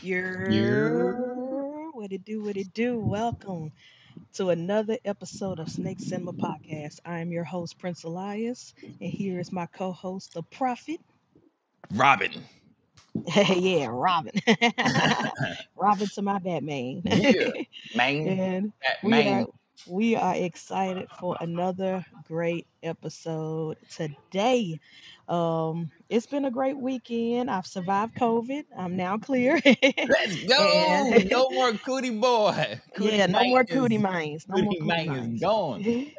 Yeah. What it do, what it do. Welcome to another episode of Snake Cinema Podcast. I am your host, Prince Elias, and here is my co-host, the Prophet. Robin. Yeah, Robin. Robin to my Batman. Yeah. Man. And we are Man. we are excited for another great episode today. It's been a great weekend. I've survived COVID. I'm now clear. Let's go. And No more Cootie Boy. yeah, no more cootie mines. No more Cootie cootie Mang is mines. gone.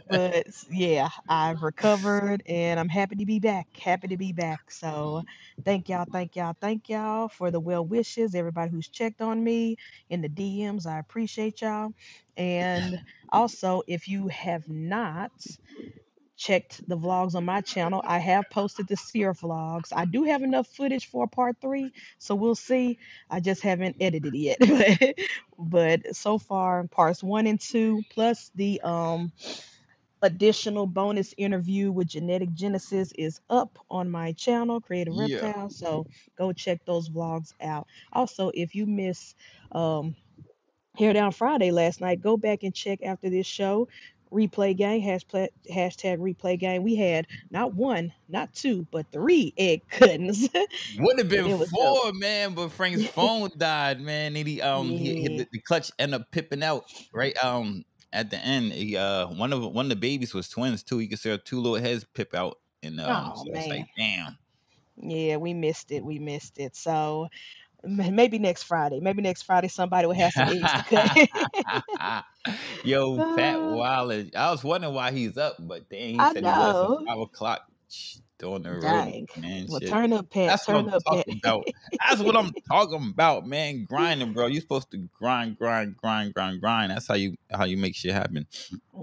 But yeah, I've recovered and I'm happy to be back. Happy to be back. So thank y'all for the well wishes. Everybody who's checked on me in the DMs, I appreciate y'all. And also, if you have not checked the vlogs on my channel, I have posted the Seer vlogs. I do have enough footage for part three, so we'll see. I just haven't edited it yet. But so far, parts one and two, plus the additional bonus interview with Genetic Genesis is up on my channel, Creative Yeah. Reptiles. So go check those vlogs out. Also, if you miss Hair Down Friday last night, go back and check after this show. Replay gang, hashtag replay gang. We had not one, not two, but three egg cuttings. Would have And been it was dope. four, man, but Frank's phone died, man. And Yeah. the clutch ended up pipping out right at the end. One of the babies was twins too. You could see two little heads pip out, and Oh so it's man. like, damn. Yeah, we missed it. We missed it. So maybe next Friday. Maybe next Friday somebody will have some eggs to cut. Yo, Pat Uh, Wallace. I was wondering why he's up, but then he I said he was at know. 5 o'clock on the road, Dang. man. Well, Shit. turn up, Pat. That's what Turn I'm up, Pat. talking about. That's what I'm talking about, man. Grinding, bro. You're supposed to grind, grind, grind, grind, grind. That's how you make shit happen.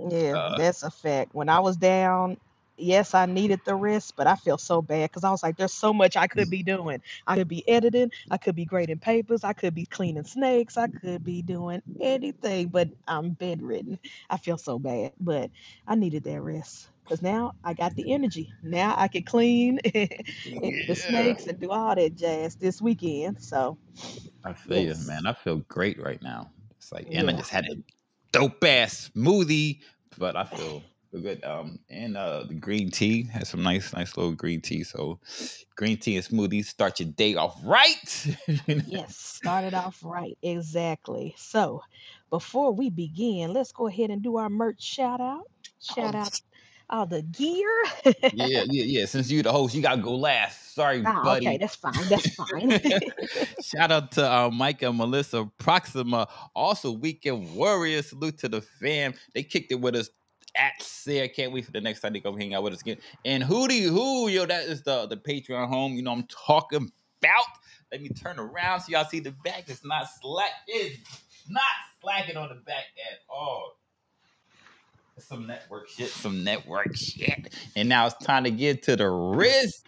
Yeah, Uh, that's a fact. When I was down, yes, I needed the rest, but I felt so bad because I was like, there's so much I could be doing. I could be editing, I could be grading papers, I could be cleaning snakes, I could be doing anything, but I'm bedridden. I feel so bad, but I needed that rest because now I got the energy. Now I can clean the yeah. snakes and do all that jazz this weekend. So, I feel you, yes, man. I feel great right now. It's like, and I yeah. just had a dope ass smoothie, but I feel good. And the green tea has some nice little green tea. So, green tea and smoothies start your day off right. Yes, started off right. Exactly. So, before we begin, let's go ahead and do our merch shout out. Shout Oh, out all the gear. yeah. Since you the host, you gotta go last. Sorry, Ah, okay, buddy. that's fine. That's fine. Shout out to Micah and Melissa Proxima. Also, Weekend Warriors. Salute to the fam. They kicked it with us at Sarah. Can't wait for the next time they come hang out with us again. And Hootie Hoo, yo, that is the Patreon home. You know I'm talking about. Let me turn around so y'all see the back. It's not slack. It's not slacking on the back at all. Some network shit. And now it's time to get to the Riz.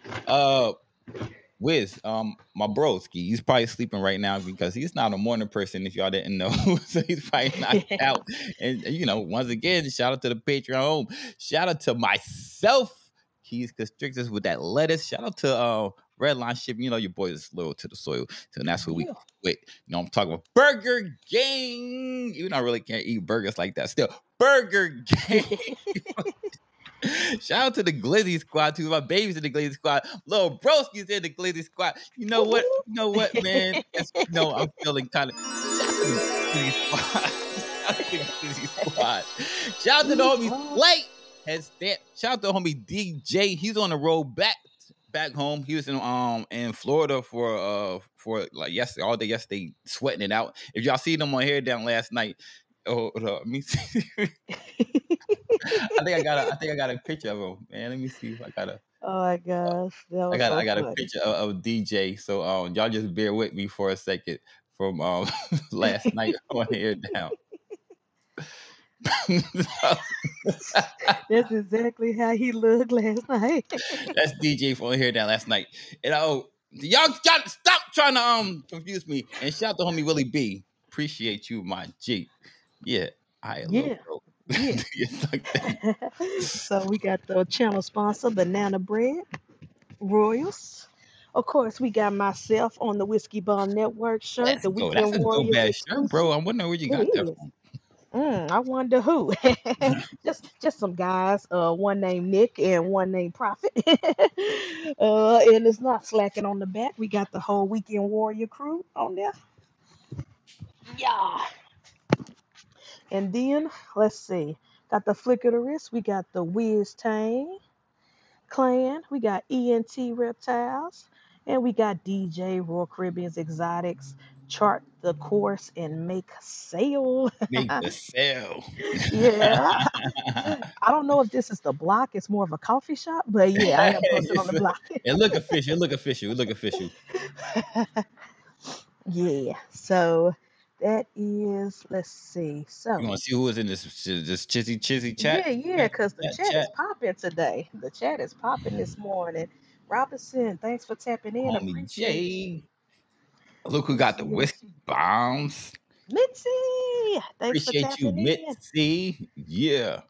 Wiz, my broski, he's probably sleeping right now because he's not a morning person, if y'all didn't know. So he's probably knocked out. And once again, shout out to the Patreon home. Shout out to myself, Keys Constrictors with that lettuce. Shout out to Redline Shipping. You know your boys is loyal to the soil. So that's what we Yeah. with. I'm talking about Burger Gang. Even though I really can't eat burgers like that. Still, Burger Gang. Shout out to the Glizzy Squad too. My baby's in the Glizzy Squad. Little broski's in the Glizzy Squad. You know what? Man? I'm feeling kind of. Shout out to the Glizzy Squad. Shout out to the Glizzy Squad. Shout out to the homie Slate. Shout out to the homie DJ. He's on the road back home. He was in Florida for like yesterday, all day yesterday, sweating it out. If y'all see them on Hair Down last night. Oh, let me see. I think I got a picture of him, man. Let me see if I got a. Oh my gosh, that I was got so I got a funny. picture of DJ. So y'all just bear with me for a second from last night on Hair Down. That's exactly how he looked last night. That's DJ from Hair Down last night. And y'all got to stop trying to confuse me. And shout out to homie Willie B. Appreciate you, my G. Yeah, I little Yeah. bro. Yeah. Like that. So we got the channel sponsor, Banana Bread, Royals. Of course, we got myself on the Whiskey Bum Network shirt, Let's the go. That's Weekend a dope Warriors ass shirt, exclusive. bro. I wonder where you It got that is. from. I wonder who. just some guys. One named Nick and one named Prophet. And it's not slacking on the back. We got the whole Weekend Warrior crew on there. Yeah. And then let's see. Got the Flick of the Wrist. We got the Wiz Tang Clan. We got ENT Reptiles. And we got DJ Royal Caribbean's Exotics. Chart the course and make sail. Make the sale. Yeah. I don't know if this is the block. It's more of a coffee shop, but yeah, I am posted on the block. It look official. It look official. It look official. Yeah. So that is, let's see. You So want to see who was in this chizzy yeah, chat? yeah, because the chat is Chat. popping today. The chat is popping this morning. Robinson, thanks for tapping in. Homie Appreciate you. Jay. Look who got the Appreciate whiskey you. bombs. Mitzi, thanks for Appreciate you, tapping in. Mitzi. Yeah.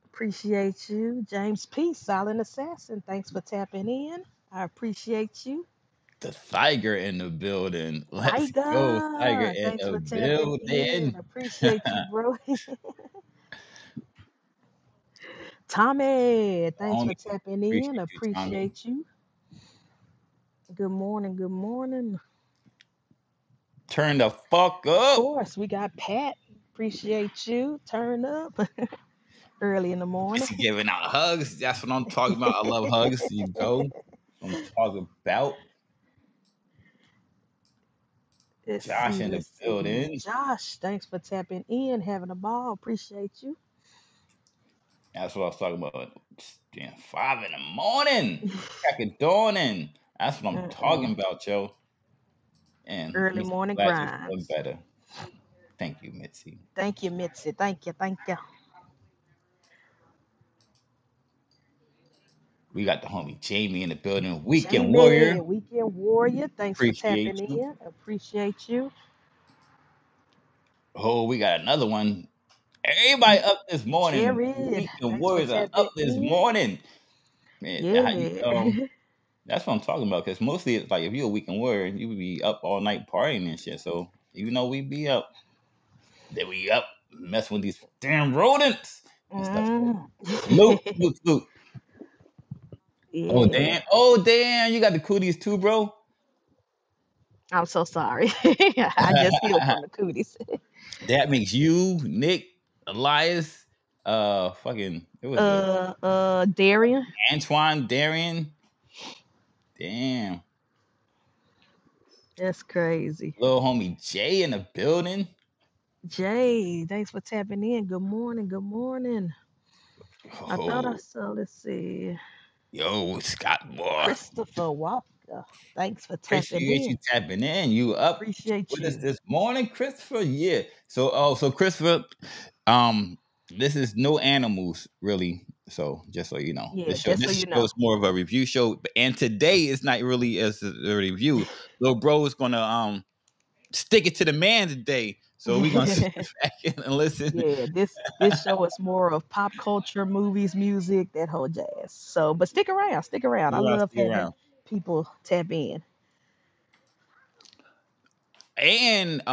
Appreciate you. James P. Silent Assassin, thanks for tapping in. I appreciate you. The Tiger in the building. Let's go, Tiger Tiger, in thanks the for tapping in. building. Appreciate you, bro. Tommy, thanks Homie, for tapping in. appreciate you, Tommy. Appreciate you. Good morning. Good morning. Turn the fuck Of up. course, we got Pat. Appreciate you. Turn up early in the morning. It's giving out hugs. That's what I'm talking about. I love hugs. You go. I'm talking about. Let's Josh see. in the Let's see. building. Josh, thanks for tapping in. Having a ball. Appreciate you. That's what I was talking about. Damn, 5 in the morning. Crack of dawning. That's what I'm talking Mm-mm. about, yo. And Early I'm morning glad you're feeling grinds. better. Thank you, Mitzi. Thank you, Mitzi. Thank you. Thank you. We got the homie Jamie in the building. Weekend Jamie, Warrior. Weekend Warrior. Thanks for Appreciate tapping you. in. Appreciate you. Oh, we got another one. Everybody up this morning. Jared, Weekend thanks for Warriors are tapping up this in. morning. Man, how you Yeah. that's what I'm talking about. Because mostly it's like if you're a weekend warrior, you would be up all night partying and shit. So even though we be up, then we up messing with these damn rodents and stuff. So Mm. salute, salute, salute. Oh Yeah. damn! Oh damn! You got the cooties too, bro. I'm so sorry. I just healed from the cooties. That makes you, Nick, Elias, fucking it was a Darian. Antoine, Darian. Damn, That's crazy. little homie Jay in the building. Jay, thanks for tapping in. Good morning. Good morning. I thought I Oh, saw, let's see, yo, Scott boy. Christopher Walker. Thanks for tapping Appreciate in. you tapping in. You up Appreciate with us you. this morning, Christopher? Yeah. So Christopher, this is no animals really. So just so you know, Yeah, just so this you show know. is more of a review show. And today is not really as a review. Little bro is gonna stick it to the man today. So we're gonna sit back and listen. Yeah, this show is more of pop culture, movies, music, that whole jazz. So, but stick around, stick around. I We're gonna love stick having around. people tap in. And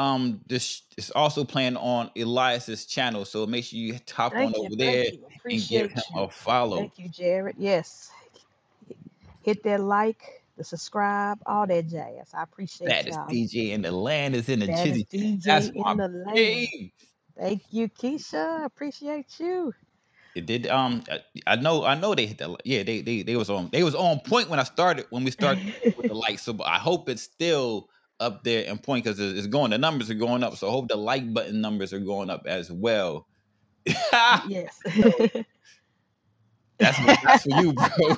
this is also playing on Elias's channel. So make sure you hop on over there Thank you. and give him Appreciate a you. follow. Thank you, Jared. Yes, hit that like, the subscribe, all that jazz. I appreciate That is y'all. DJ and the land is in the That is chizzy. DJ That's in my the land. babe. Thank you, Keisha. Appreciate you. It did I know they hit the yeah, they was on point when we started with the like. So I hope it's still up there in point because it's going the numbers are going up. So I hope the like button numbers are going up as well. Yes. That's for you, bro.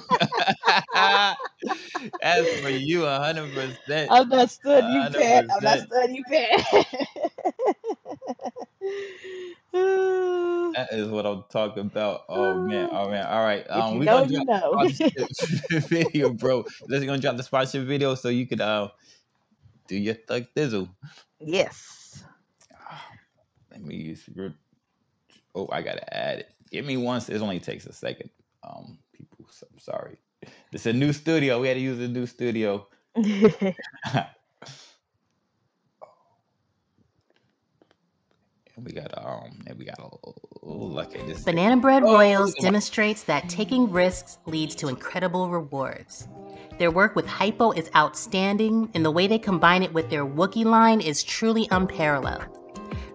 That's for you 100%. I'm not studying you, Pat. I'm not 100%. studying you, Pat. That is what I'm talking about. Oh man, oh man. All right. If you We're know, gonna you drop know. the sponsorship video, bro. Let's gonna drop the sponsorship video so you could do your thug thizzle. Yes. Let me use your oh, I gotta add it. Give me once. It only takes a second. People, I'm sorry. It's a new studio. We had to use a new studio. We got look at this. Banana Bread Royals demonstrates that taking risks leads to incredible rewards. Their work with hypo is outstanding, and the way they combine it with their Wookiee line is truly unparalleled.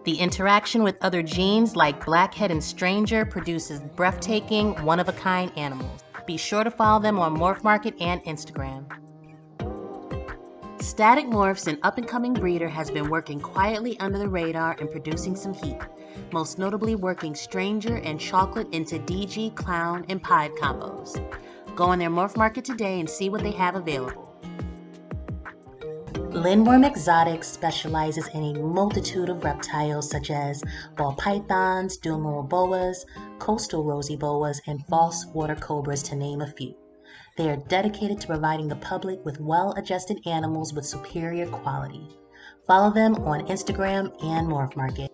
The interaction with other genes like Blackhead and Stranger produces breathtaking, one-of-a-kind animals. Be sure to follow them on Morph Market and Instagram. Static Morphs, an up-and-coming breeder, has been working quietly under the radar and producing some heat, most notably working Stranger and Chocolate into DG, Clown, and Pied combos. Go on their Morph Market today and see what they have available. LINDWRYM Exotics specializes in a multitude of reptiles such as ball pythons, dual boas, coastal rosy boas, and false water cobras, to name a few. They are dedicated to providing the public with well-adjusted animals with superior quality. Follow them on Instagram and Morph Market.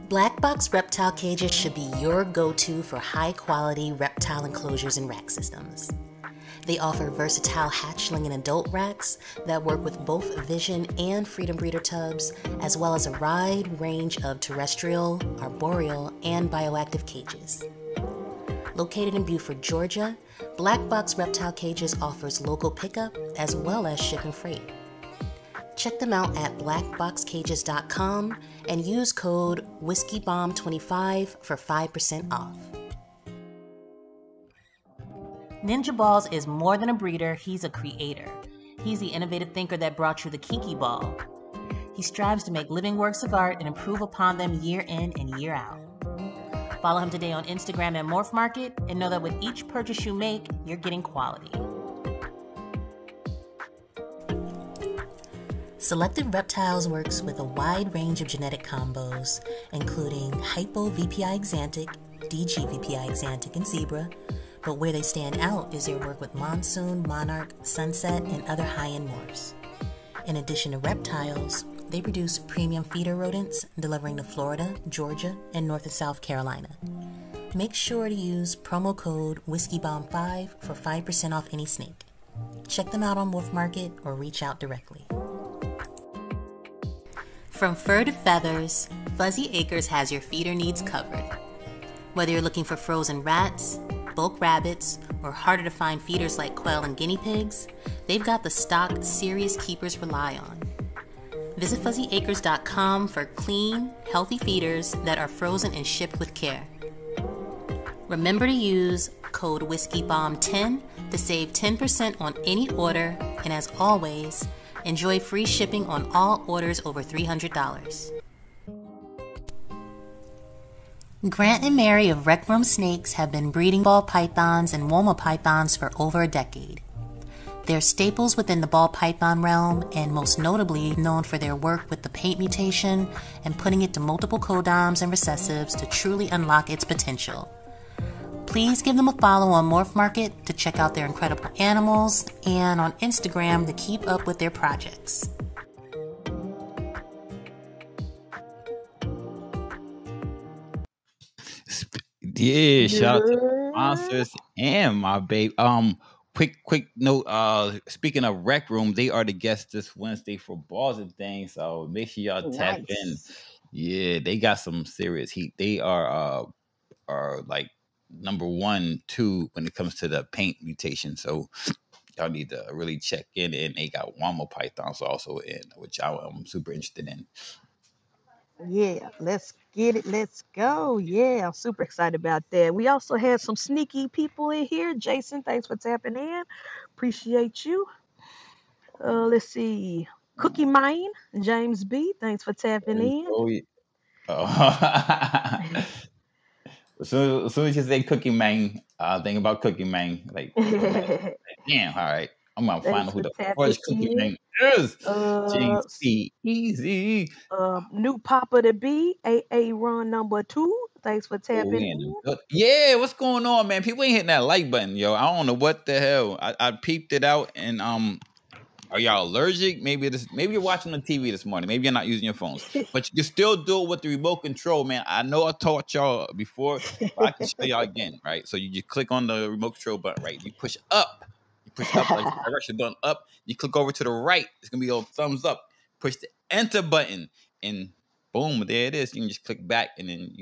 Black box reptile cages should be your go-to for high-quality reptile enclosures and rack systems. They offer versatile hatchling and adult racks that work with both Vision and Freedom Breeder tubs, as well as a wide range of terrestrial, arboreal, and bioactive cages. Located in Beaufort, Georgia, Black Box Reptile Cages offers local pickup as well as ship and freight. Check them out at blackboxcages.com and use code WhiskeyBomb25 for 5% off. Ninja Balls is more than a breeder, he's a creator. He's the innovative thinker that brought you the Kiki Ball. He strives to make living works of art and improve upon them year in and year out. Follow him today on Instagram and Morph Market, and know that with each purchase you make, you're getting quality. Selected Reptiles works with a wide range of genetic combos, including Hypo VPI Exantic, DG VPI Exantic, and Zebra, but where they stand out is their work with Monsoon, Monarch, Sunset, and other high-end morphs. In addition to reptiles, they produce premium feeder rodents, delivering to Florida, Georgia, and North and South Carolina. Make sure to use promo code WhiskeyBomb5 for 5% off any snake. Check them out on Morph Market or reach out directly. From fur to feathers, Fuzzy Acres has your feeder needs covered. Whether you're looking for frozen rats, bulk rabbits, or harder to find feeders like quail and guinea pigs, they've got the stock serious keepers rely on. Visit fuzzyacres.com for clean, healthy feeders that are frozen and shipped with care. Remember to use code WhiskeyBomb10 to save 10% on any order, and as always, enjoy free shipping on all orders over $300. Grant and Mary of Rec Room Snakes have been breeding ball pythons and Woma pythons for over a decade. They're staples within the ball python realm, and most notably known for their work with the paint mutation and putting it to multiple codoms and recessives to truly unlock its potential. Please give them a follow on Morph Market to check out their incredible animals, and on Instagram to keep up with their projects. Yeah, shout out to the sponsors and my babe. Quick note. Speaking of Rec Room, they are the guests this Wednesday for balls and things. So make sure y'all tap in. Yeah, they got some serious heat. They are like number 1, 2 when it comes to the paint mutation. So y'all need to really check in. And they got Wama pythons also in, which I'm super interested in. Yeah, let's get it. Let's go. Yeah, I'm super excited about that. We also had some sneaky people in here. Jason, thanks for tapping in. Appreciate you. Let's see. Cookie Mine, James B, thanks for tapping in. As soon as you say Cookie Man, think about Cookie Man. Like, damn, all right. I'm going to find out who the first Cookie Man is. James B. Easy. New Papa to be, AA Run number 2. Thanks for tapping in. Yeah, what's going on, man? People ain't hitting that like button, yo. I don't know what the hell. I peeped it out, and Are y'all allergic? Maybe you're watching the TV this morning. Maybe you're not using your phones, but you can still do it with the remote control, man. I know I taught y'all before, but I can show y'all again, right? So you just click on the remote control button, right? You push up. You push up like direction button up. You click over to the right. It's gonna be a thumbs up. Push the enter button, and boom, there it is. You can just click back, and then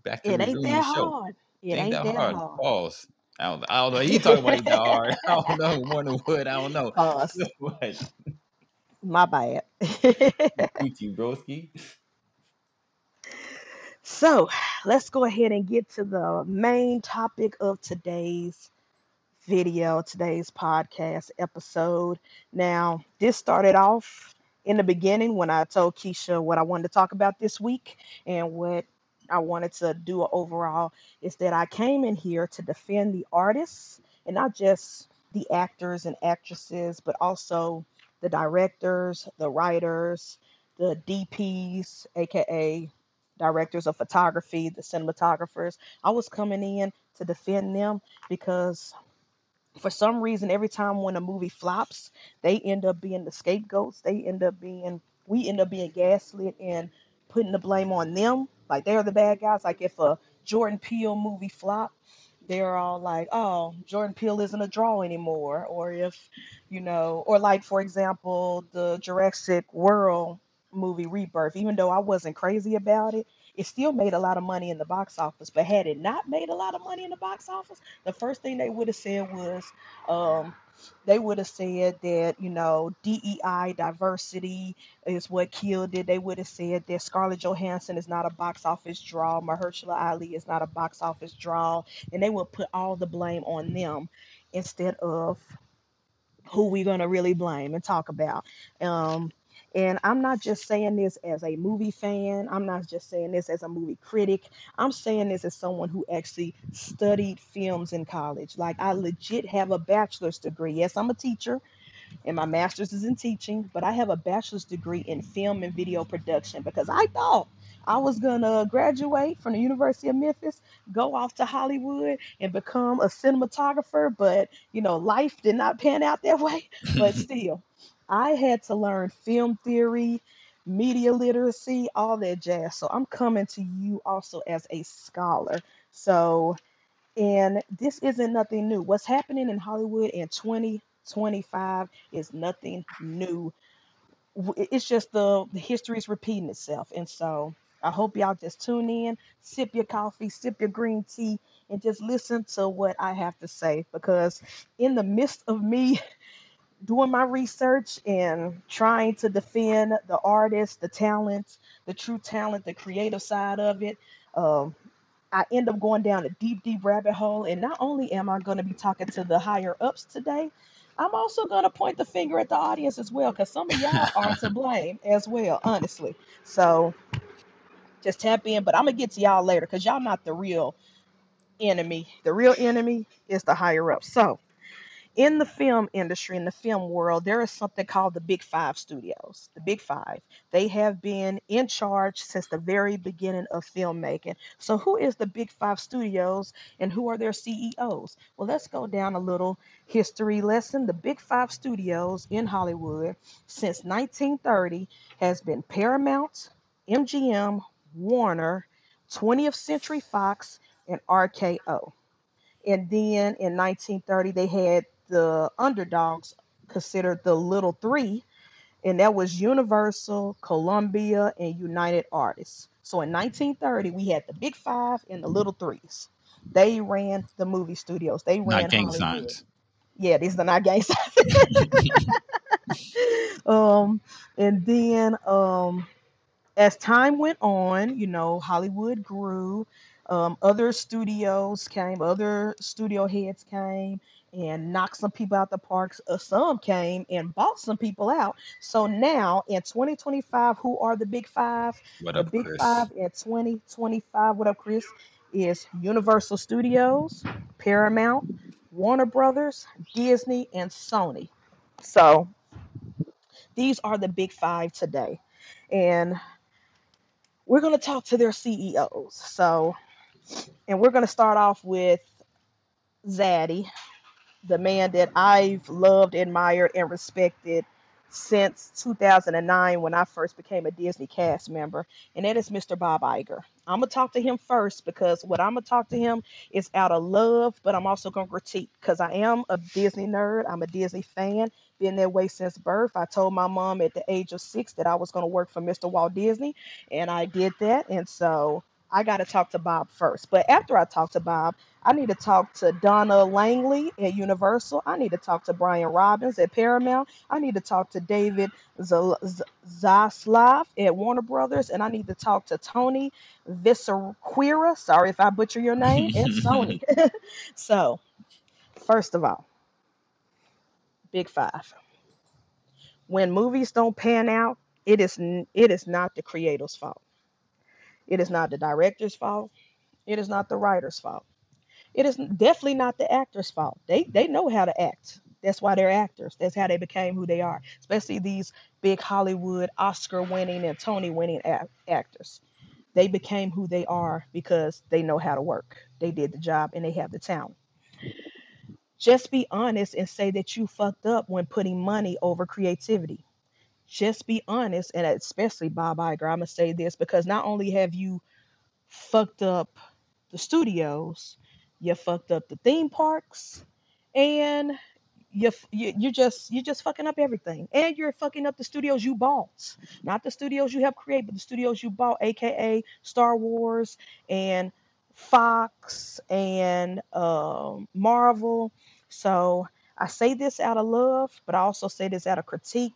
back to It ain't resuming the that show. hard. It It ain't ain't that that hard. hard. Pause. I don't know. He talking about ain't that hard. I don't know. More than wood. I don't know. Pause. But My bad. Gucci broski. So let's go ahead and get to the main topic of today's video, today's podcast episode. Now, this started off in the beginning when I told Keisha what I wanted to talk about this week, and what I wanted to do overall is that I came in here to defend the artists, and not just the actors and actresses, but also the directors, the writers, the DPs, aka directors of photography, the cinematographers. I was coming in to defend them because for some reason, every time when a movie flops, they end up being the scapegoats. We end up being gaslit and putting the blame on them. Like they're the bad guys. Like if a Jordan Peele movie flop, they're all like, oh, Jordan Peele isn't a draw anymore. Or if, or like, for example, the Jurassic World movie Rebirth, even though I wasn't crazy about it, it still made a lot of money in the box office. But had it not made a lot of money in the box office, the first thing they would have said was, um, they would have said that, DEI, diversity, is what killed it. They would have said that Scarlett Johansson is not a box office draw, Mahershala Ali is not a box office draw, and they would put all the blame on them instead of who we're going to really blame and talk about. Um, and I'm not just saying this as a movie fan. I'm not just saying this as a movie critic. I'm saying this as someone who actually studied films in college. Like, I legit have a bachelor's degree. Yes, I'm a teacher and my master's is in teaching, but I have a bachelor's degree in film and video production because I thought I was gonna graduate from the University of Memphis, go off to Hollywood and become a cinematographer, but life did not pan out that way. But still, I had to learn film theory, media literacy, all that jazz. So I'm coming to you also as a scholar. So, and this isn't nothing new. What's happening in Hollywood in 2025 is nothing new. It's just the history is repeating itself. And so I hope y'all just tune in, sip your coffee, sip your green tea, and just listen to what I have to say. Because in the midst of me doing my research and trying to defend the artist, the talent, the true talent, the creative side of it, um, I end up going down a deep, deep rabbit hole. And not only am I going to be talking to the higher ups today, I'm also going to point the finger at the audience as well, because some of y'all are to blame as well, honestly. So just tap in, but I'm going to get to y'all later because y'all not the real enemy. The real enemy is the higher ups. So, in the film industry, in the film world, there is something called the Big Five studios. The Big Five. They have been in charge since the very beginning of filmmaking. So, who is the Big Five studios and who are their CEOs? Well, let's go down a little history lesson. The Big Five studios in Hollywood since 1930 has been Paramount, MGM, Warner, 20th Century Fox, and RKO. And then in 1930, they had the underdogs considered the little three, and that was Universal, Columbia, and United Artists. So in 1930, we had the big five and the little threes. They ran the movie studios, they Not ran gang Hollywood. signs. Yeah, these are not gangsters. um, and then as time went on, Hollywood grew. Other studios came, other studio heads came and knocked some people out the parks. Some came and bought some people out. So now in 2025, who are the big five? What The up, big Chris? five in 2025, what up, Chris? Is Universal Studios, Paramount, Warner Brothers, Disney, and Sony. So these are the big five today. And we're going to talk to their CEOs. So, and we're going to start off with Zaddy. the man that I've loved, admired, and respected since 2009 when I first became a Disney cast member, and that is Mr. Bob Iger. I'm gonna talk to him first because what I'm gonna talk to him is out of love, but I'm also gonna critique because I am a Disney nerd. I'm a Disney fan, been that way since birth. I told my mom at the age of 6 that I was gonna work for Mr. Walt Disney, and I did that, and so I got to talk to Bob first. But after I talk to Bob, I need to talk to Donna Langley at Universal. I need to talk to Brian Robbins at Paramount. I need to talk to David Zaslav at Warner Brothers. And I need to talk to Tony Visaquira, sorry if I butcher your name, at Sony. So, first of all, Big Five. When movies don't pan out, it is not the creator's fault. It is not the director's fault. It is not the writer's fault. It is definitely not the actor's fault. They know how to act. That's why they're actors. That's how they became who they are. Especially these big Hollywood Oscar winning and Tony winning actors. They became who they are because they know how to work. They did the job and they have the talent. Just be honest and say that you fucked up when putting money over creativity. Just be honest, and especially Bob Iger. I'm gonna say this because not only have you fucked up the studios, you fucked up the theme parks, and you just fucking up everything, and you're fucking up the studios you bought, not the studios you have created, but the studios you bought, aka Star Wars and Fox and Marvel. So I say this out of love, but I also say this out of critique.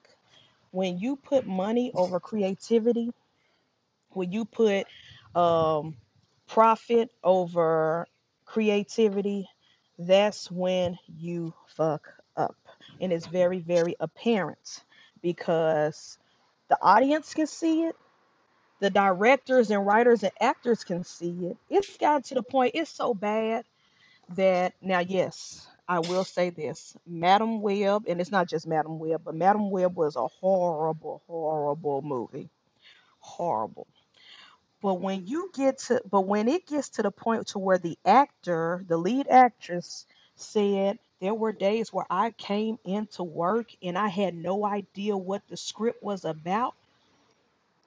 When you put money over creativity, when you put um, profit over creativity, that's when you fuck up. And it's very, very apparent because the audience can see it, the directors and writers and actors can see it. It's gotten to the point, it's so bad that now, yes, I will say this Madam Web, and it's not just Madam Web, but Madam Web was a horrible, horrible movie. Horrible. But when it gets to the point to where the actor, the lead actress said there were days where I came into work and I had no idea what the script was about.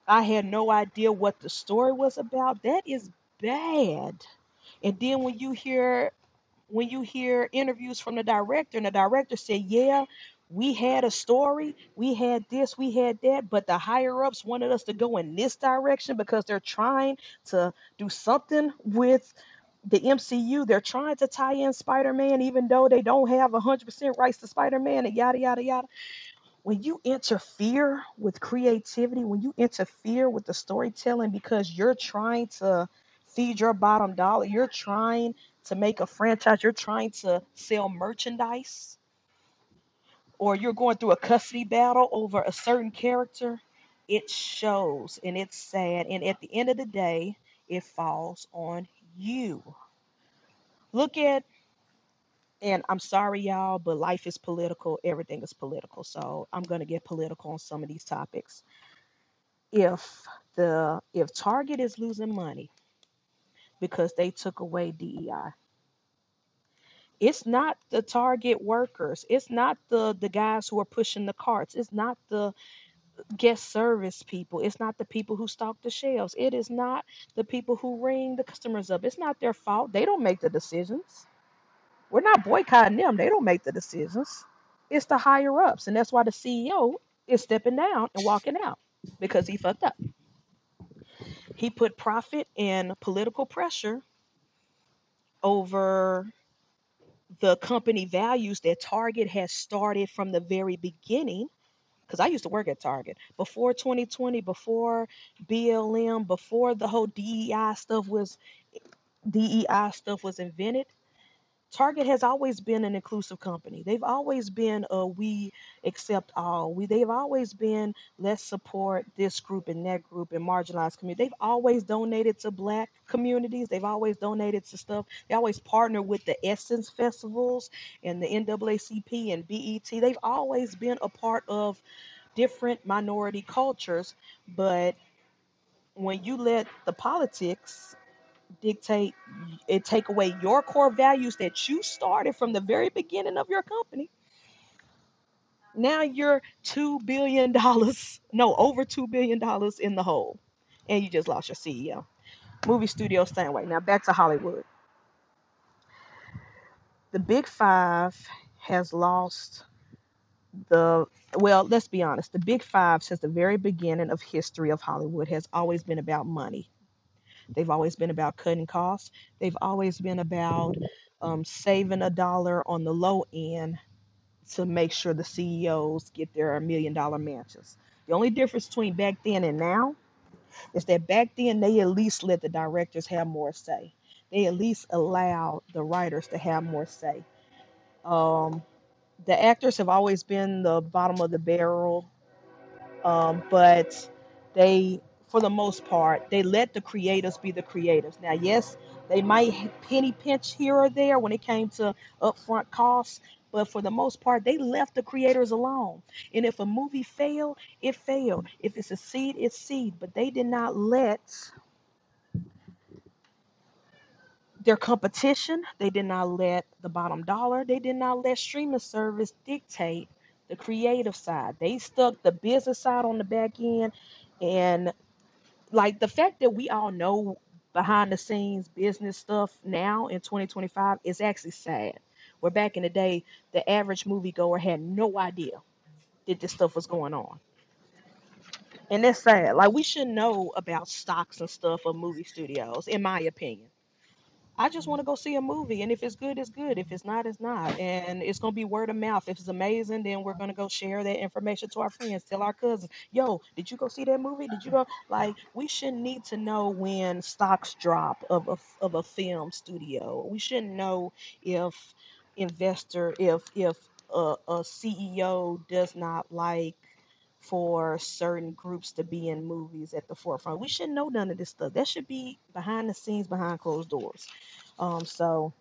I had no idea what the story was about. That is bad. And then when you hear interviews from the director and the director said, yeah, we had a story, we had this, we had that, but the higher ups wanted us to go in this direction because they're trying to do something with the MCU. They're trying to tie in Spider-Man even though they don't have 100% rights to Spider-Man and yada yada yada. When you interfere with creativity, when you interfere with the storytelling because you're trying to feed your bottom dollar, you're trying to make a franchise, you're trying to sell merchandise, or you're going through a custody battle over a certain character, it shows and it's sad. And at the end of the day, it falls on you. Look at, and I'm sorry, y'all, but life is political. Everything is political. So I'm going to get political on some of these topics. If Target is losing money because they took away DEI, it's not the Target workers, it's not the guys who are pushing the carts, it's not the guest service people, it's not the people who stock the shelves, it is not the people who ring the customers up. It's not their fault. They don't make the decisions. We're not boycotting them. They don't make the decisions. It's the higher ups, and that's why the CEO is stepping down and walking out because he fucked up. He put profit and political pressure over the company values that Target has started from the very beginning. Because I used to work at Target before 2020, before BLM, before the whole DEI stuff was invented. Target has always been an inclusive company. They've always been a we accept all. They've always been let's support this group and that group and marginalized community. They've always donated to black communities. They've always donated to stuff. They always partner with the Essence festivals and the NAACP and BET. They've always been a part of different minority cultures. But when you let the politics dictate, it take away your core values that you started from the very beginning of your company. Now you're $2 billion, no, over $2 billion in the hole, and you just lost your CEO. Movie studio Stanway. Now back to Hollywood. The Big Five has lost the, well, let's be honest. The Big Five, since the very beginning of history of Hollywood, has always been about money. They've always been about cutting costs. They've always been about saving a dollar on the low end to make sure the CEOs get their $1 million mansions. The only difference between back then and now is that back then they at least let the directors have more say. They at least allowed the writers to have more say. Um, the actors have always been the bottom of the barrel, but they, for the most part, they let the creators be the creators. Now, yes, they might penny pinch here or there when it came to upfront costs, but for the most part, they left the creators alone. And if a movie failed, it failed. If it's a seed, it's seed. But they did not let their competition, they did not let the bottom dollar, they did not let streaming service dictate the creative side. They stuck the business side on the back end. And like the fact that we all know behind the scenes business stuff now in 2025 is actually sad. Where back in the day, the average moviegoer had no idea that this stuff was going on. And that's sad. Like we should know about stocks and stuff of movie studios, in my opinion. I just want to go see a movie, and if it's good, it's good. If it's not, it's not, and it's gonna be word of mouth. If it's amazing, then we're gonna go share that information to our friends, tell our cousins, "Yo, did you go see that movie? Did you go?" Like, we shouldn't need to know when stocks drop of a film studio. We shouldn't know if if a CEO does not like for certain groups to be in movies at the forefront. We shouldn't know none of this stuff. That should be behind the scenes, behind closed doors. So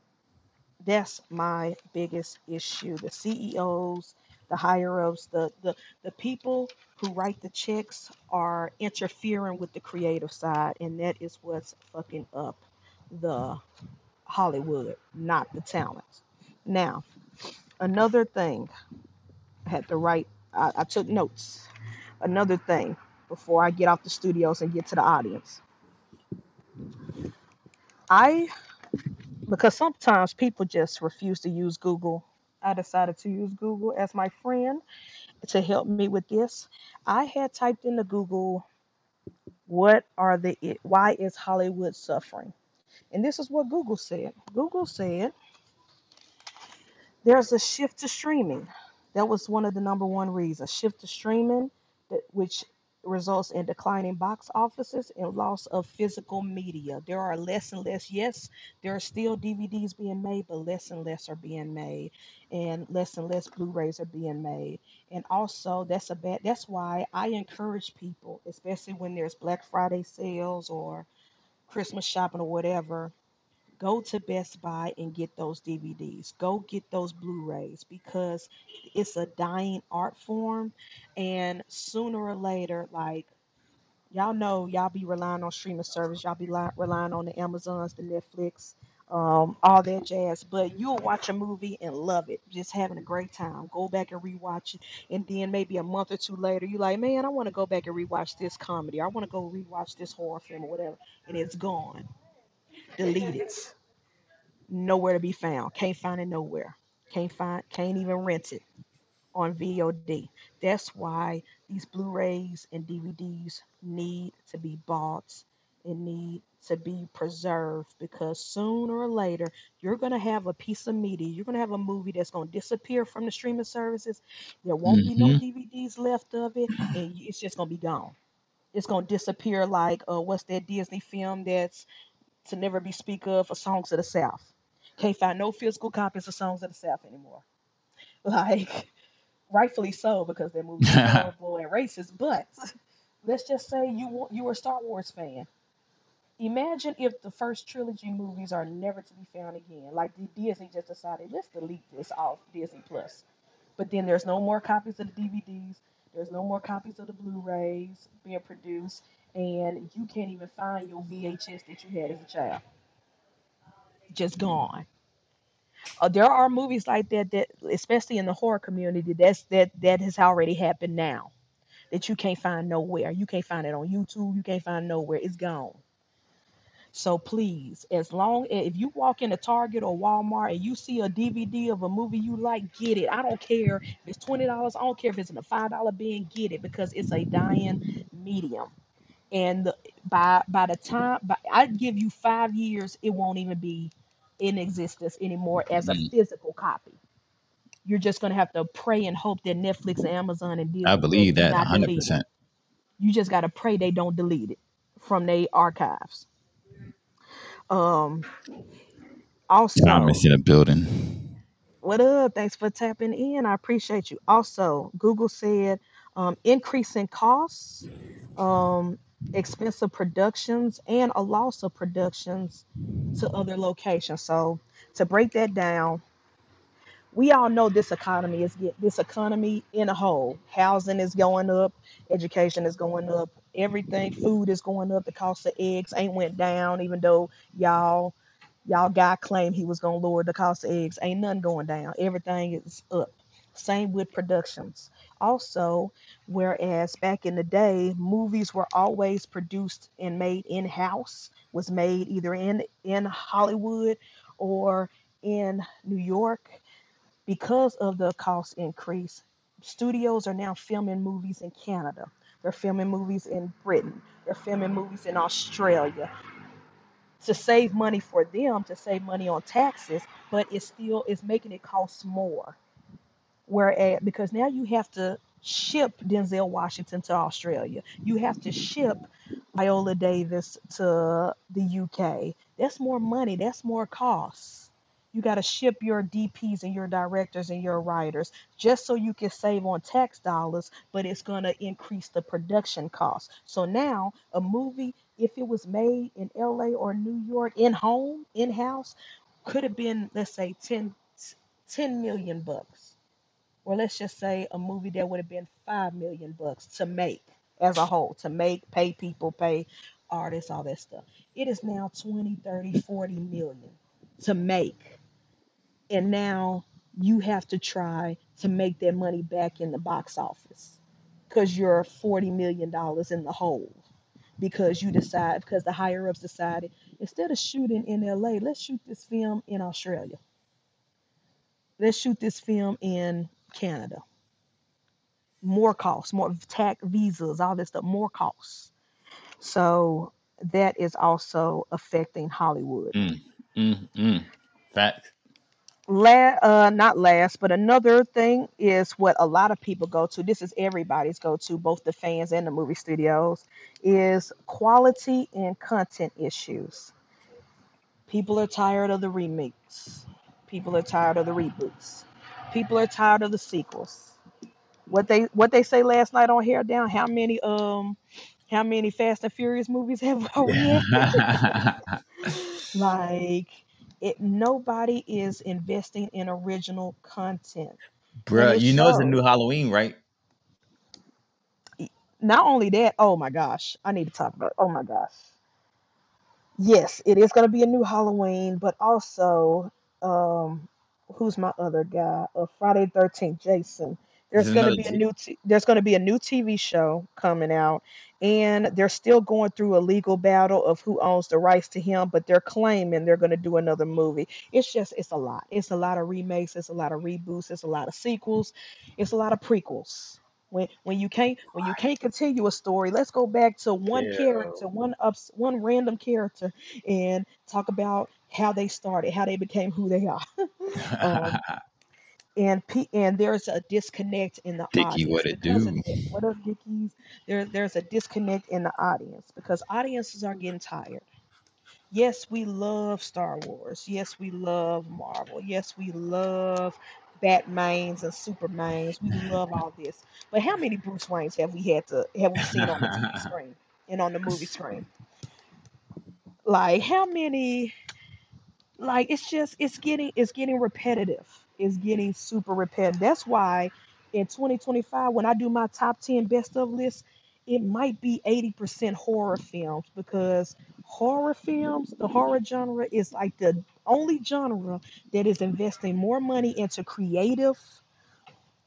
that's my biggest issue. The CEOs, the higher ups, the people who write the checks are interfering with the creative side, and that is what's fucking up the Hollywood, not the talent. Now, another thing, I had to write, I took notes. Another thing before I get off the studios and get to the audience. I, because sometimes people just refuse to use Google. I decided to use Google as my friend to help me with this. I had typed into Google, why is Hollywood suffering? And this is what Google said. Google said there's a shift to streaming. That was one of the number one reasons. Shift to streaming, which results in declining box offices and loss of physical media. There are less and less, yes, there are still DVDs being made, but less and less are being made, and less Blu-rays are being made. And also, that's why I encourage people, especially when there's Black Friday sales or Christmas shopping or whatever, go to Best Buy and get those DVDs. Go get those Blu-rays because it's a dying art form. And sooner or later, like y'all know, y'all be relying on streaming service. Y'all be relying on the Amazons, the Netflix, all that jazz. But you'll watch a movie and love it, just having a great time. Go back and rewatch it, and then maybe a month or two later, you like, man, I want to go back and rewatch this comedy. I want to go rewatch this horror film or whatever, and it's gone, deleted, nowhere to be found. Can't find it nowhere. Can't even rent it on VOD. That's why these Blu-rays and DVDs need to be bought and need to be preserved because sooner or later you're going to have a piece of media. You're going to have a movie that's going to disappear from the streaming services. There won't be no Hmm. DVDs left of it, and it's just going to be gone. It's going to disappear like what's that Disney film that's to never be speak of for Songs of the South. Can't find no physical copies of Songs of the South anymore. Like, rightfully so because that movie was horrible and racist. But let's just say you were a Star Wars fan. Imagine if the first trilogy movies are never to be found again. Like Disney just decided, let's delete this off Disney Plus. But then there's no more copies of the DVDs. There's no more copies of the Blu-rays being produced, and you can't even find your VHS that you had as a child. just gone. There are movies like that that, especially in the horror community, that has already happened now. That you can't find nowhere. You can't find it on YouTube. You can't find it nowhere. It's gone. So please, as long as if you walk into Target or Walmart and you see a DVD of a movie you like, get it. I don't care if it's $20. I don't care if it's in a $5 bin. Get it because it's a dying medium. And by the time I give you 5 years, it won't even be in existence anymore as a Mm, physical copy. You're just gonna have to pray and hope that Netflix and Amazon and I Disney Plus believe do that not delete it. 100%. You just gotta pray they don't delete it from their archives. Um, Thomas also, in the building. what up? Thanks for tapping in. I appreciate you. Also, Google said increase in costs, um, expensive productions, and a loss of productions to other locations. So to break that down, we all know this economy in a whole. Housing is going up, education is going up, everything, food is going up. The cost of eggs ain't went down, even though y'all y'all guy claimed he was gonna lower the cost of eggs. Ain't nothing going down. Everything is up. Same with productions. Also, whereas back in the day, movies were always produced and made in house, was made either in Hollywood or in New York because of the cost increase, studios are now filming movies in Canada. They're filming movies in Britain. They're filming movies in Australia to save money for them, to save money on taxes, but it's making it cost more. Whereas because now you have to ship Denzel Washington to Australia, you have to ship Viola Davis to the UK. That's more money. That's more costs. You got to ship your DPs and your directors and your writers just so you can save on tax dollars, but it's going to increase the production cost. So now a movie, if it was made in LA or New York in home, in house, could have been, let's say, 10 million bucks, or let's just say a movie that would have been 5 million bucks to make as a whole, to make, pay people, pay artists, all that stuff. It is now 20, 30, 40 million to make. And now you have to try to make that money back in the box office because you're $40 million in the hole. Because the higher ups decided, instead of shooting in LA, let's shoot this film in Australia. Let's shoot this film in Canada. More costs, more tax, visas, all this stuff, more costs. So that is also affecting Hollywood. Mm, mm. Facts. Not last, but another thing is what a lot of people go to. This is everybody's go to, both the fans and the movie studios, is quality and content issues. People are tired of the remakes. People are tired of the reboots. People are tired of the sequels. What they say last night on Hair Down, how many Fast and Furious movies are we at? Yeah. Like nobody is investing in original content. And Bruh, it you know it's a shows. new Halloween, right? Not only that, oh my gosh, I need to talk about oh my gosh. Yes, it is going to be a new Halloween, but also, um, who's my other guy? Friday the 13th, Jason. This There's is going to another be a T. there's going to be a new TV show coming out, and they're still going through a legal battle of who owns the rights to him, but they're claiming they're going to do another movie. It's a lot. It's a lot of remakes. It's a lot of reboots. It's a lot of sequels. It's a lot of prequels. When you can't continue a story, let's go back to one character, one random character, and talk about how they started, how they became who they are. um, and there's a disconnect in the Dicky, audience what it because of do? that. What up, Dickies? There's a disconnect in the audience because audiences are getting tired. Yes, we love Star Wars. Yes, we love Marvel. Yes, we love Batmans and Supermans. We love all this. But how many Bruce Waynes have we seen on the TV screen and on the movie screen? Like how many? Like it's getting repetitive. It's getting super repetitive. That's why in 2025 when I do my top 10 best of list, it might be 80% horror films because horror films, the horror genre is like only genre that is investing more money into creative,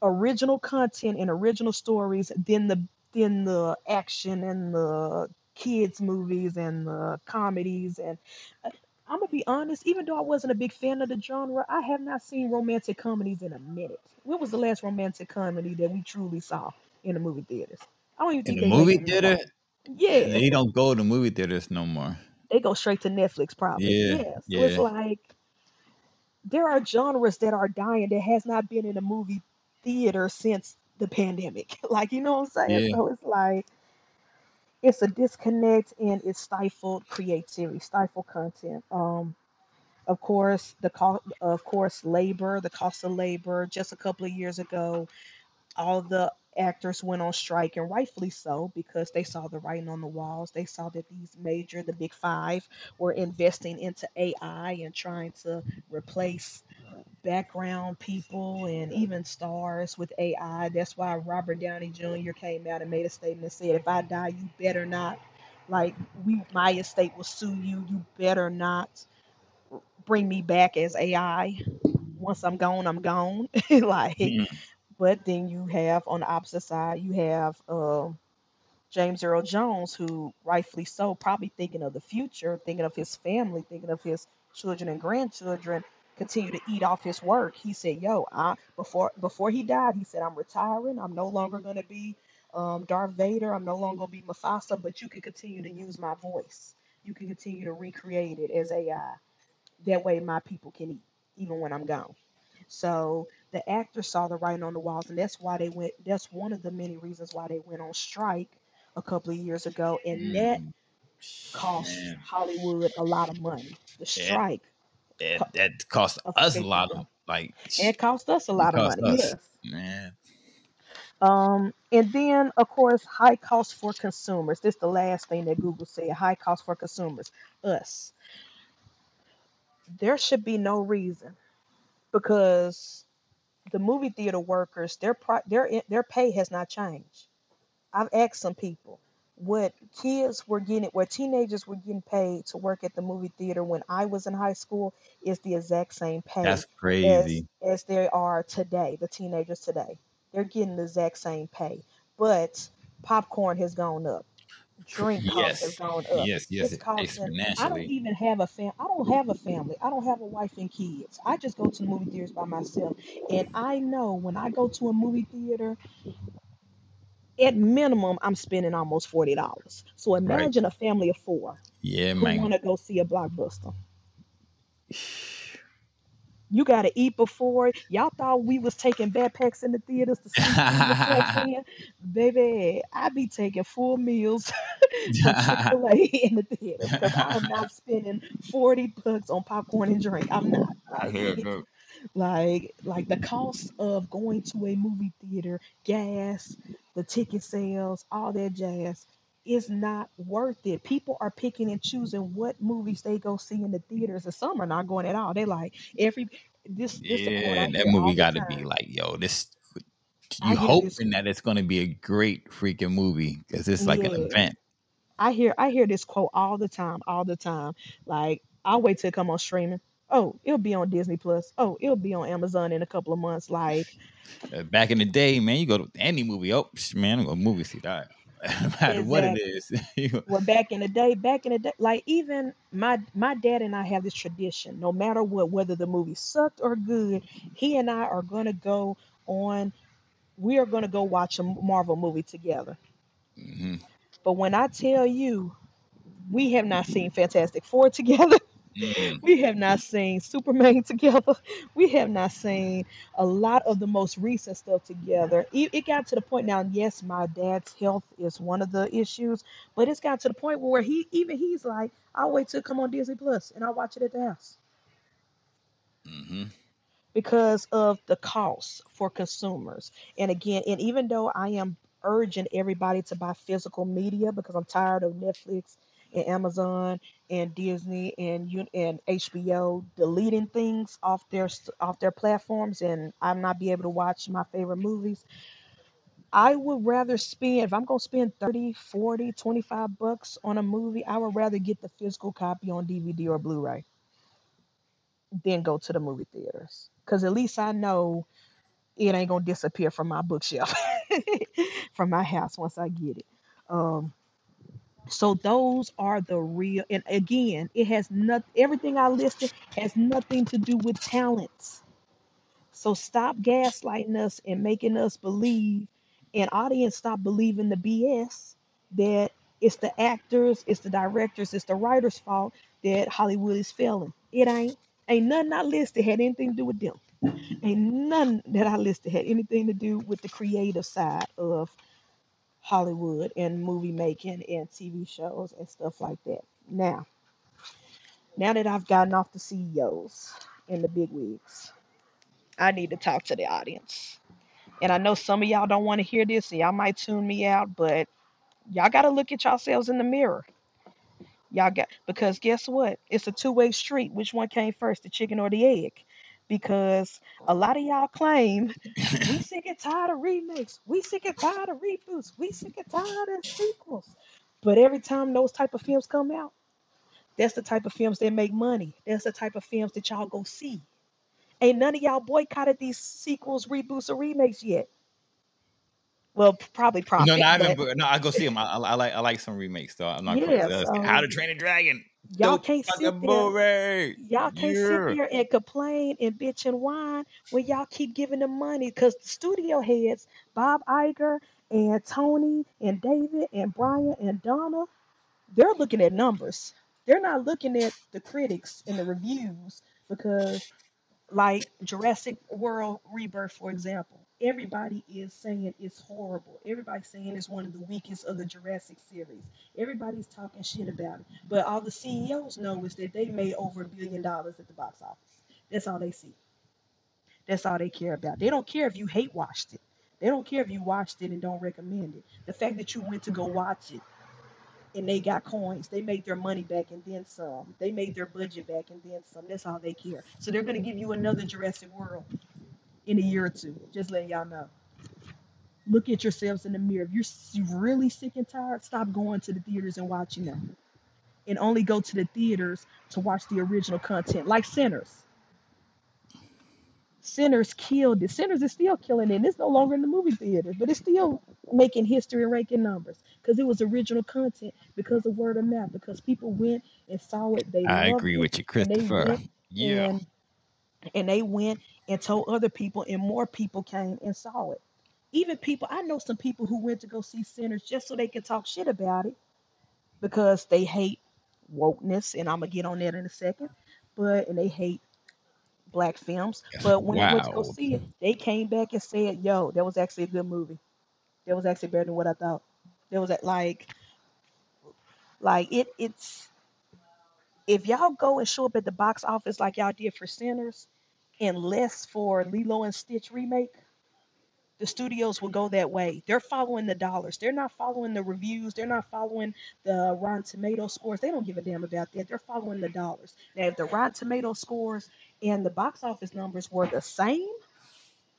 original content and original stories than the action and the kids movies and the comedies. And I'm gonna be honest, even though I wasn't a big fan of the genre, I have not seen romantic comedies in a minute. When was the last romantic comedy that we truly saw in the movie theaters? I don't even In think the they make movie them no theater, more. Yeah, they don't go to movie theaters no more. they go straight to Netflix probably. Yeah, Yeah, so it's yeah. like there are genres that are dying that has not been in a movie theater since the pandemic. Like, you know what I'm saying? Yeah. So it's like it's a disconnect and it's stifled creativity, stifled content. Of course, labor, the cost of labor. Just a couple of years ago, all the actors went on strike, and rightfully so, because they saw the writing on the walls. They saw that the big five, were investing into AI and trying to replace background people and even stars with AI. That's why Robert Downey Jr. came out and made a statement and said, "If I die, you better not. Like my estate will sue you. You better not bring me back as AI. Once I'm gone, I'm gone." Like, Mm. but then you have on the opposite side, you have James Earl Jones, who rightfully so, probably thinking of the future, thinking of his family, thinking of his children and grandchildren, continue to eat off his work. He said, "Yo, before he died, he said, I'm retiring. I'm no longer going to be Darth Vader. I'm no longer going to be Mufasa, but you can continue to use my voice. You can continue to recreate it as AI. That way, my people can eat, even when I'm gone." So the actors saw the writing on the walls, and that's why they went. That's one of the many reasons why they went on strike a couple of years ago, and that Mm. cost Man, Hollywood a lot of money. The it, strike that cost us a lot affected of them, and it cost us a it lot of cost money. us, Yes. man. And then of course, high cost for consumers. This is the last thing that Google said. High cost for consumers. Us. There should be no reason because the movie theater workers, their pay has not changed. I've asked some people what teenagers were getting paid to work at the movie theater when I was in high school is the exact same pay That's crazy. as they are today, the teenagers today. They're getting the exact same pay. But popcorn has gone up. Drink costs have Yes, gone up. yes, yes, It's costing exponentially. I don't have a family. I don't have a wife and kids. I just go to the movie theaters by myself. And I know when I go to a movie theater, at minimum, I'm spending almost $40. So Right. imagine a family of four Yeah, who man. want to go see a blockbuster. You got to eat before. Y'all thought we was taking backpacks in the theaters to sleep in the FLEXIN. Baby, I be taking full meals from Chick-fil-A in the theater because I am not spending $40 on popcorn and drink. I'm not. Yeah, no. Like the cost of going to a movie theater, gas, the ticket sales, all that jazz is not worth it. People are picking and choosing what movies they go see in the theaters, and some are not going at all. They like every this a quote Yeah, I that hear all movie the got to be time. like, yo, this. I You hear this, hoping that it's gonna be a great freaking movie because it's like an yes. event. I hear this quote all the time. Like I'll wait till it come on streaming. Oh, it'll be on Disney Plus. Oh, it'll be on Amazon in a couple of months. Like Back in the day, man, you go to any movie. Oh, man, I'm going to movie see that. No matter what it exactly. is. You Well, back in the day, like even my dad and I have this tradition. No matter what, whether the movie sucked or good, he and I are gonna go on. We are gonna go watch a Marvel movie together. Mhm, But when I tell you, we have not seen Fantastic Four together. mm, We have not seen Superman together. We have not seen a lot of the most recent stuff together. It got to the point now, yes, my dad's health is one of the issues, but it's got to the point where he's like, I'll wait till it come on Disney Plus and I'll watch it at the house mhm. because of the cost for consumers. And again, and even though I am urging everybody to buy physical media because I'm tired of Netflix and Amazon and Disney and HBO deleting things off their platforms and I'm not be able to watch my favorite movies. I would rather spend if I'm going to spend 30, 40, 25 bucks on a movie, I would rather get the physical copy on DVD or Blu-ray. then go to the movie theaters. Cause at least I know it ain't gonna disappear from my bookshelf, from my house once I get it. Um, so those are the real. And again, it has not everything I listed has nothing to do with talents. So stop gaslighting us and making us believe, and audience stop believing the BS that it's the actors, it's the directors, it's the writers' fault that Hollywood is failing. It ain't. Ain't nothing I listed had anything to do with them. Ain't none that I listed had anything to do with the creative side of Hollywood and movie making and TV shows and stuff like that. Now that I've gotten off the CEOs and the big wigs, I need to talk to the audience. And I know some of y'all don't want to hear this and y'all might tune me out, but y'all got to look at yourselves in the mirror. Y'all got, because guess what? It's a two-way street. Which one came first, the chicken or the egg? Because a lot of y'all claim we sick and tired of remakes. We sick and tired of reboots. We sick and tired of sequels. But every time those type of films come out, that's the type of films that make money. That's the type of films that y'all go see. Ain't none of y'all boycotted these sequels, reboots, or remakes yet. Well, probably No, no, profit, I but haven't. No, I go see them. I like some remakes though. I'm not yeah. How to So Train a Dragon. y'all Dope can't sit fucking there. movie. Y'all can't sit Yeah. there and complain and bitch and whine when y'all keep giving them money, because the studio heads, Bob Iger and Tony and David and Brian and Donna, they're looking at numbers. They're not looking at the critics and the reviews, because like Jurassic World Rebirth, for example, everybody is saying it's horrible. Everybody's saying it's one of the weakest of the Jurassic series. Everybody's talking shit about it. But all the CEOs know is that they made over $1 billion at the box office. That's all they see. That's all they care about. They don't care if you hate watched it. They don't care if you watched it and don't recommend it. The fact that you went to go watch it and they got coins, they made their money back and then some. They made their budget back and then some. That's all they care. So they're going to give you another Jurassic World in a year or two. Just letting y'all know. Look at yourselves in the mirror. If you're really sick and tired, stop going to the theaters and watching them. And only go to the theaters to watch the original content, like Sinners. Sinners killed it. Sinners is still killing it. And it's no longer in the movie theaters, but it's still making history and ranking numbers because it was original content, because of word of mouth, because people went and saw it, they I loved agree it, with you, and they Christopher. went Yeah. and they went and told other people, and more people came and saw it. Even people, I know some people who went to go see Sinners just so they could talk shit about it because they hate wokeness, and I'm gonna get on that in a second. But and they hate black films. But when they went to go Wow. see it, they came back and said, "Yo, that was actually a good movie. That was actually better than what I thought." There was that like it's if y'all go and show up at the box office like y'all did for Sinners and less for Lilo and Stitch remake, the studios will go that way. They're following the dollars. They're not following the reviews. They're not following the Rotten Tomato scores. They don't give a damn about that. They're following the dollars. Now, if the Rotten Tomato scores and the box office numbers were the same,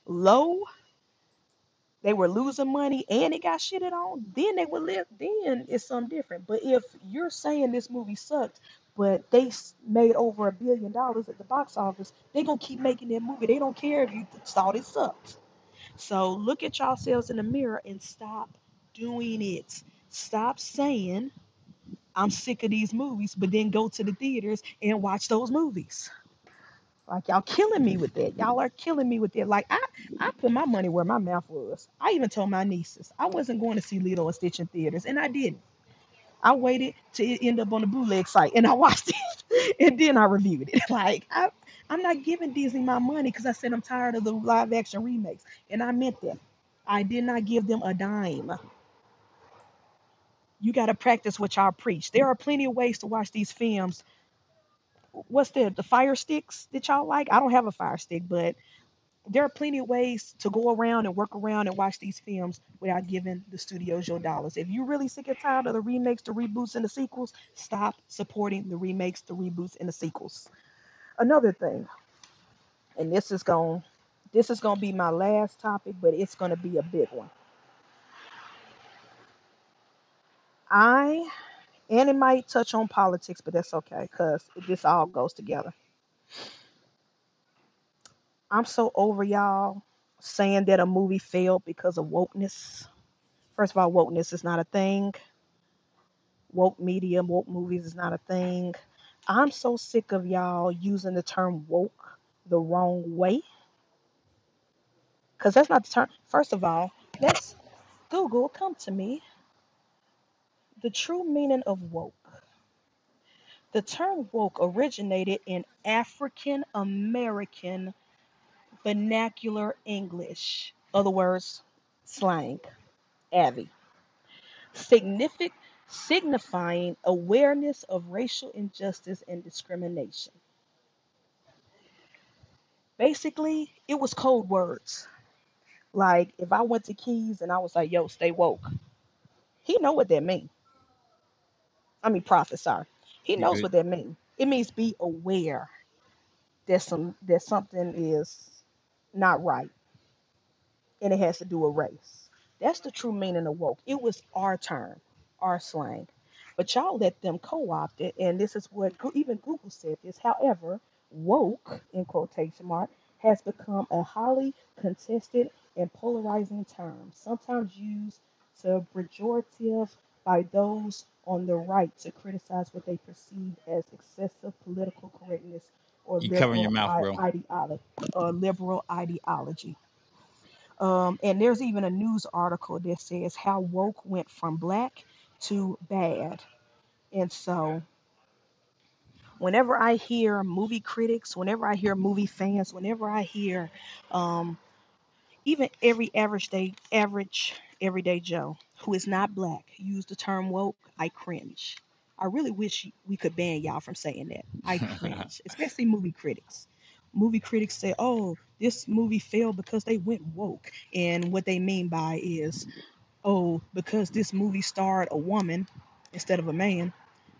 low, they were losing money and it got shitted on, then they would live. Then it's something different. But if you're saying this movie sucked, but they made over $1 billion at the box office, they gonna keep making that movie. They don't care if you thought it sucked. So look at yourselves in the mirror and stop doing it. Stop saying I'm sick of these movies, but then go to the theaters and watch those movies. Like y'all killing me with that. Y'all are killing me with that. Like I put my money where my mouth was. I even told my nieces I wasn't going to see Lilo and Stitch in theaters, and I didn't. I waited to it end up on the bootleg site, and I watched it, and then I reviewed it. I'm not giving Disney my money because I said I'm tired of the live action remakes, and I meant that. I did not give them a dime. You got to practice what y'all preach. There are plenty of ways to watch these films. What's the fire sticks that y'all like? I don't have a fire stick, but there are plenty of ways to go around and work around and watch these films without giving the studios your dollars. If you're really sick and tired of the remakes, the reboots, and the sequels, stop supporting the remakes, the reboots, and the sequels. Another thing, and this is gonna be my last topic, but it's gonna be a big one. I and it might touch on politics, but that's okay because this all goes together. I'm so over y'all saying that a movie failed because of wokeness. First of all, wokeness is not a thing. Woke media, woke movies is not a thing. I'm so sick of y'all using the term woke the wrong way because that's not the term. First of all, let's Google, come to me, the true meaning of woke. The term woke originated in African American vernacular English, other words, slang, AVI, signific, signifying awareness of racial injustice and discrimination. Basically, it was code words. Like if I went to Keys and I was like, "Yo, stay woke," he know what that mean. I mean, Prophet, sorry, he You knows good? what that mean. It means be aware that something is not right, and it has to do with race. That's the true meaning of woke. It was our term, our slang. But y'all let them co opt it, and this is what even Google said this. However, woke, in quotation mark, has become a highly contested and polarizing term, sometimes used to pejorative by those on the right to criticize what they perceive as excessive political correctness or You covering your mouth, bro. liberal ideology. And there's even a news article that says how woke went from black to bad. And so, whenever I hear movie critics, whenever I hear movie fans, whenever I hear um, even every average everyday Joe who is not black use the term woke, I cringe. I really wish we could ban y'all from saying that. I cringe, especially movie critics. Movie critics say, "Oh, this movie failed because they went woke," and what they mean by is, "Oh, because this movie starred a woman instead of a man,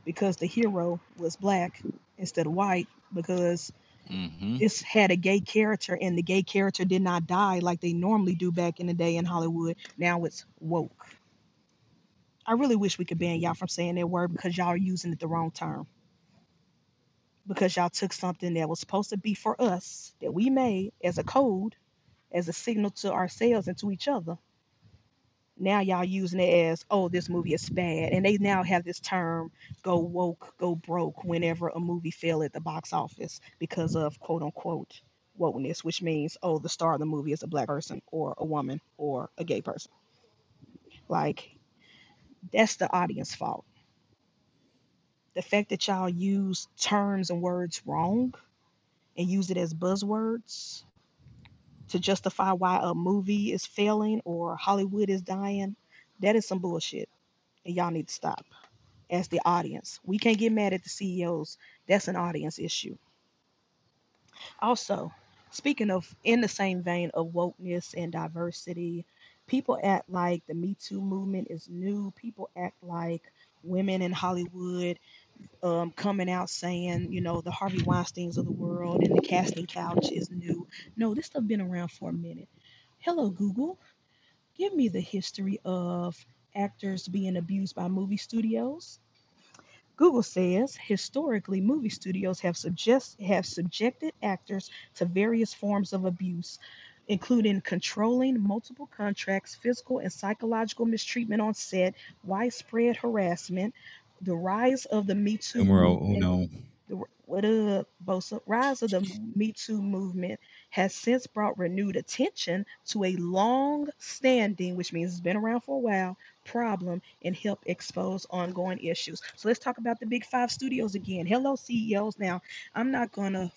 because the hero was black instead of white, because Mm-hmm. this had a gay character and the gay character did not die like they normally do back in the day in Hollywood. Now it's woke." I really wish we could ban y'all from saying that word because y'all are using it the wrong term. Because y'all took something that was supposed to be for us, that we made as a code, as a signal to ourselves and to each other. Now y'all using it as, "Oh, this movie is bad." And they now have this term, go woke, go broke, whenever a movie fail at the box office because of quote unquote wokeness, which means, oh, the star of the movie is a black person or a woman or a gay person. Like, that's the audience fault. The fact that y'all use terms and words wrong and use it as buzzwords to justify why a movie is failing or Hollywood is dying, that is some bullshit. And y'all need to stop. As the audience, we can't get mad at the CEOs. That's an audience issue. Also, speaking of in the same vein of wokeness and diversity, people act like the Me Too movement is new. People act like women in Hollywood coming out saying, the Harvey Weinsteins of the world and the casting couch is new. No, this stuff been around for a minute. Hello, Google. Give me the history of actors being abused by movie studios. Google says historically, movie studios have subjected actors to various forms of abuse, including controlling multiple contracts, physical and psychological mistreatment on set, widespread harassment, the rise of the Me Too Numero movement. uno. What up, Bosa? Rise of the Me Too movement has since brought renewed attention to a long-standing, which means it's been around for a while, problem and help expose ongoing issues. So let's talk about the big five studios again. Hello, CEOs. Now, I'm not gonna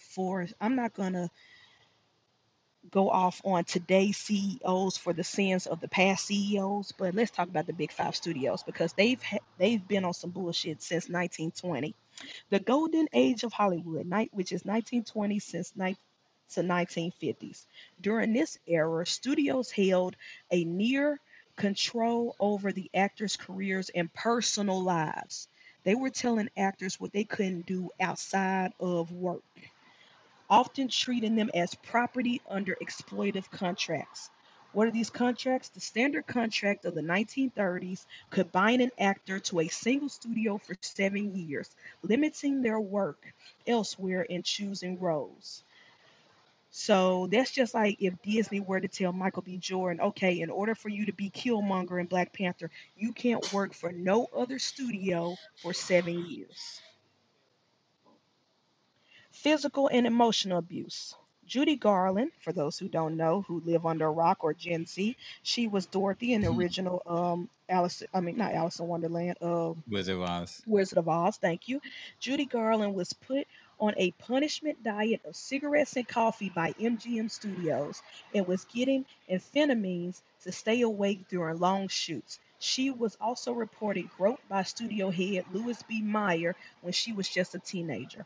go off on today's CEOs for the sins of the past CEOs, but let's talk about the big five studios because they've been on some bullshit since 1920. The golden age of Hollywood, which is 1920 to 1950s. During this era, studios held a near control over the actors' careers and personal lives. They were telling actors what they couldn't do outside of work, often treating them as property under exploitive contracts. What are these contracts? The standard contract of the 1930s could bind an actor to a single studio for 7 years, limiting their work elsewhere and choosing roles. So that's just like if Disney were to tell Michael B. Jordan, okay, in order for you to be Killmonger in Black Panther, you can't work for no other studio for 7 years. Physical and emotional abuse. Judy Garland, for those who don't know, who live under a rock or Gen Z, she was Dorothy in the original Alice. I mean, not Alice in Wonderland. Wizard of Oz. Wizard of Oz. Thank you. Judy Garland was put on a punishment diet of cigarettes and coffee by MGM Studios and was getting amphetamines to stay awake during long shoots. She was also reported groped by studio head Louis B. Mayer when she was just a teenager,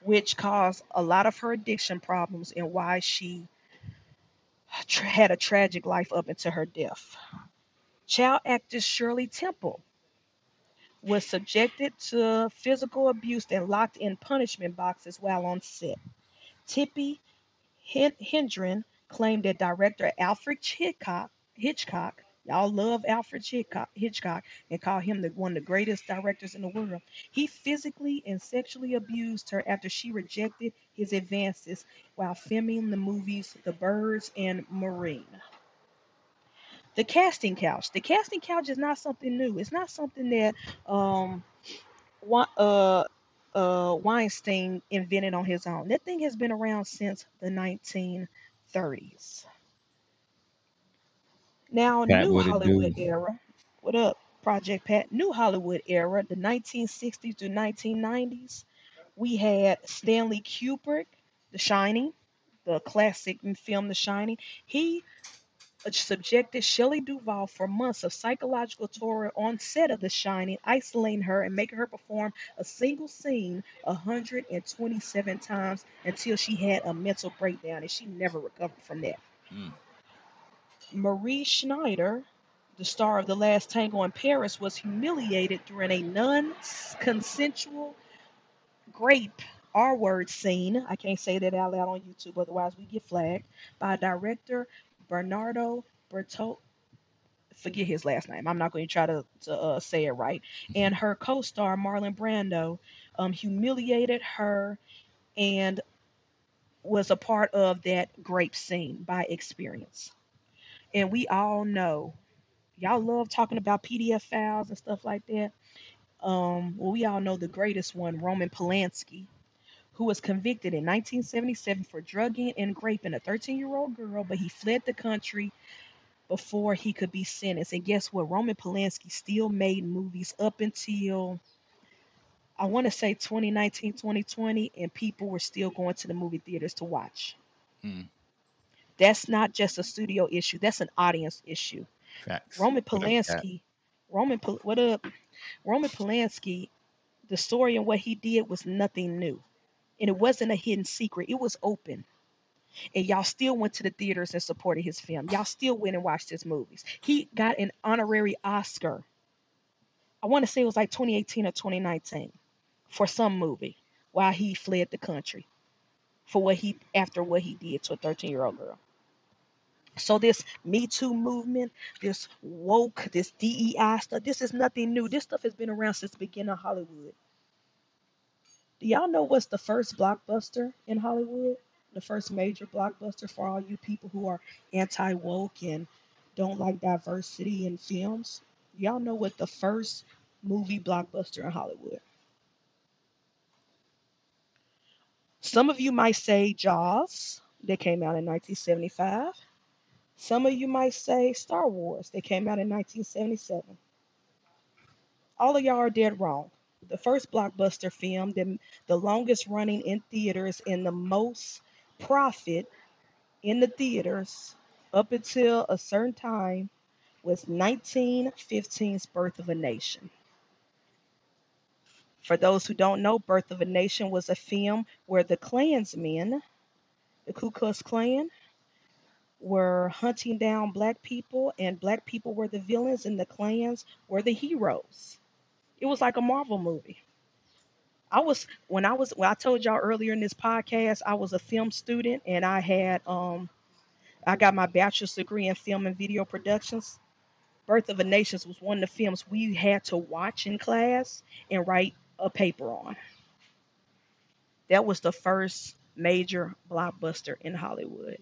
which caused a lot of her addiction problems and why she had a tragic life up until her death. Child actress Shirley Temple was subjected to physical abuse and locked in punishment boxes while on set. Tippi Hedren claimed that director Alfred Hitchcock, y'all love Alfred Hitchcock and call him one of the greatest directors in the world. He physically and sexually abused her after she rejected his advances while filming the movies The Birds and Marine. The casting couch. The casting couch is not something new. It's not something that um, Weinstein invented on his own. That thing has been around since the 1930s. Now, Pat, New what it Hollywood do? era. What up, Project Pat? New Hollywood era, the 1960s to 1990s. We had Stanley Kubrick, The Shining, the classic film The Shining. He subjected Shelley Duvall for months of psychological torture on set of The Shining, isolating her and making her perform a single scene 127 times until she had a mental breakdown, and she never recovered from that. Mm. Marie Schneider, the star of The Last Tango in Paris, was humiliated during a non consensual grape R word scene. I can't say that out loud on YouTube, otherwise, we get flagged by director Bernardo Bertolucci. Forget his last name. I'm not going to try to say it right. And her co-star Marlon Brando humiliated her and was a part of that grape scene by experience. And we all know, y'all love talking about PDF files and stuff like that. Well, we all know the greatest one, Roman Polanski, who was convicted in 1977 for drugging and raping a 13-year-old girl, but he fled the country before he could be sentenced. And guess what? Roman Polanski still made movies up until I want to say 2019, 2020, and people were still going to the movie theaters to watch. Mm. That's not just a studio issue, that's an audience issue. Facts. Roman What up, Pat? Polanski, what up? Roman Polanski, the story and what he did was nothing new. And it wasn't a hidden secret, it was open. And y'all still went to the theaters and supported his film. Y'all still went and watched his movies. He got an honorary Oscar. I want to say it was like 2018 or 2019 for some movie while he fled the country for what he did to a 13-year-old girl. So this Me Too movement, this woke, this DEI stuff, this is nothing new. This stuff has been around since the beginning of Hollywood. Do y'all know what's the first blockbuster in Hollywood? The first major blockbuster for all you people who are anti woke and don't like diversity in films? Y'all know what the first movie blockbuster in Hollywood? Some of you might say Jaws, that came out in 1975. Some of you might say Star Wars, that came out in 1977. All of y'all are dead wrong. The first blockbuster film, the longest running in theaters and the most profit in the theaters up until a certain time, was 1915's Birth of a Nation. For those who don't know, Birth of a Nation was a film where the Klansmen, the Ku Klux Klan, were hunting down black people, and black people were the villains, and the clans were the heroes. It was like a Marvel movie. When I told y'all earlier in this podcast, I was a film student, and I got my bachelor's degree in film and video productions. Birth of a Nation was one of the films we had to watch in class and write a paper on. That was the first major blockbuster in Hollywood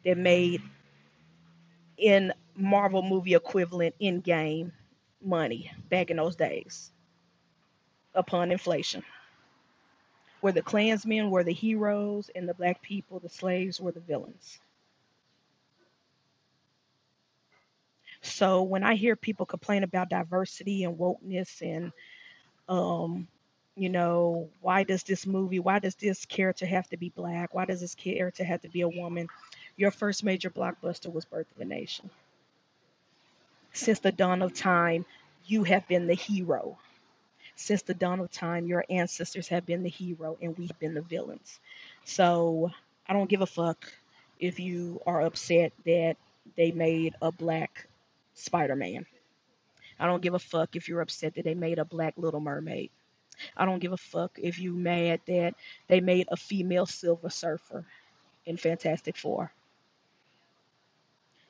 that made in Marvel movie equivalent in game money back in those days upon inflation. Where the Klansmen were the heroes and the black people, the slaves, were the villains. So when I hear people complain about diversity and wokeness and um, why does this character have to be black? Why does this character have to be a woman? Your first major blockbuster was Birth of a Nation. Since the dawn of time, you have been the hero. Since the dawn of time, your ancestors have been the hero and we have been the villains. So I don't give a fuck if you are upset that they made a black Spider Man. I don't give a fuck if you're upset that they made a black Little Mermaid. I don't give a fuck if you mad that they made a female Silver Surfer in Fantastic Four.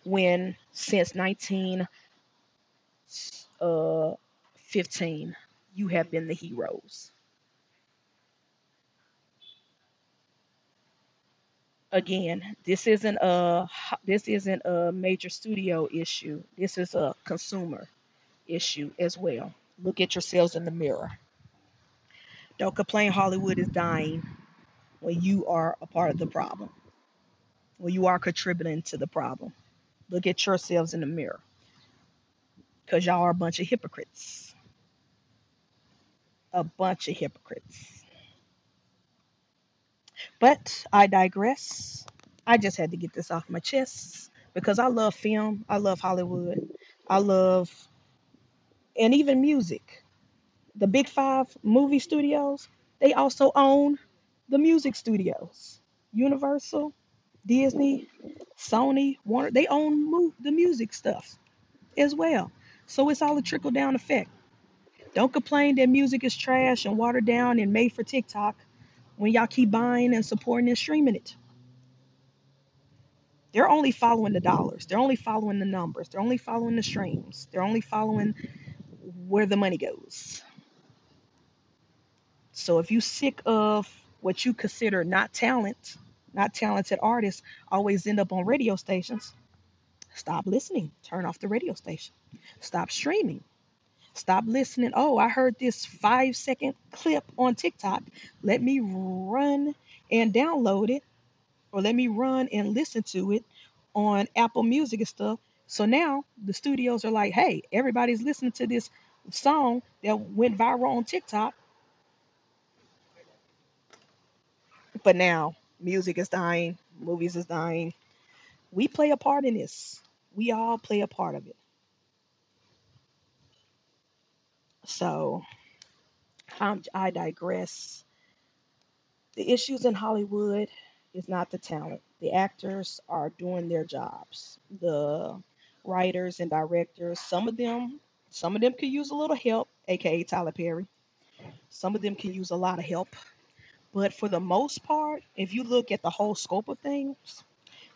When since 1915, you have been the heroes. Again, this isn't a major studio issue. This is a consumer issue as well. Look at yourselves in the mirror. Don't complain Hollywood is dying when you are a part of the problem. When you are contributing to the problem. Look at yourselves in the mirror. Because y'all are a bunch of hypocrites. A bunch of hypocrites. But I digress. I just had to get this off my chest because I love film. I love Hollywood. I love, and even music. The big five movie studios, they also own the music studios. Universal, Disney, Sony, Warner, they own the music stuff as well. So it's all a trickle down effect. Don't complain that music is trash and watered down and made for TikTok when y'all keep buying and supporting and streaming it. They're only following the dollars. They're only following the numbers. They're only following the streams. They're only following where the money goes. So if you sick of what you consider not talented artists always end up on radio stations, stop listening. Turn off the radio station. Stop streaming. Stop listening. Oh, I heard this 5-second clip on TikTok. Let me run and download it, or let me run and listen to it on Apple Music and stuff. So now the studios are like, hey, everybody's listening to this song that went viral on TikTok, but now music is dying, movies is dying. We play a part in this. We all play a part of it. So I digress. The issues in Hollywood is not the talent. The actors are doing their jobs. The writers and directors, some of them could use a little help, aka Tyler Perry. Some of them can use a lot of help. But for the most part, if you look at the whole scope of things,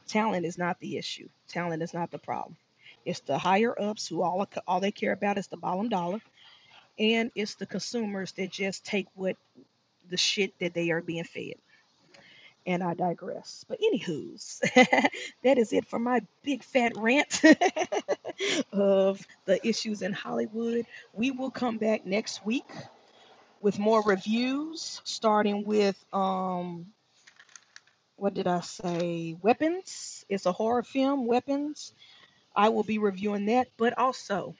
talent is not the issue. Talent is not the problem. It's the higher ups who all they care about is the bottom dollar, and it's the consumers that just take what the shit that they are being fed. And I digress. But anywho's, that is it for my big fat rant of the issues in Hollywood. We will come back next week with more reviews, starting with what did I say? Weapons. It's a horror film, Weapons. I will be reviewing that, but also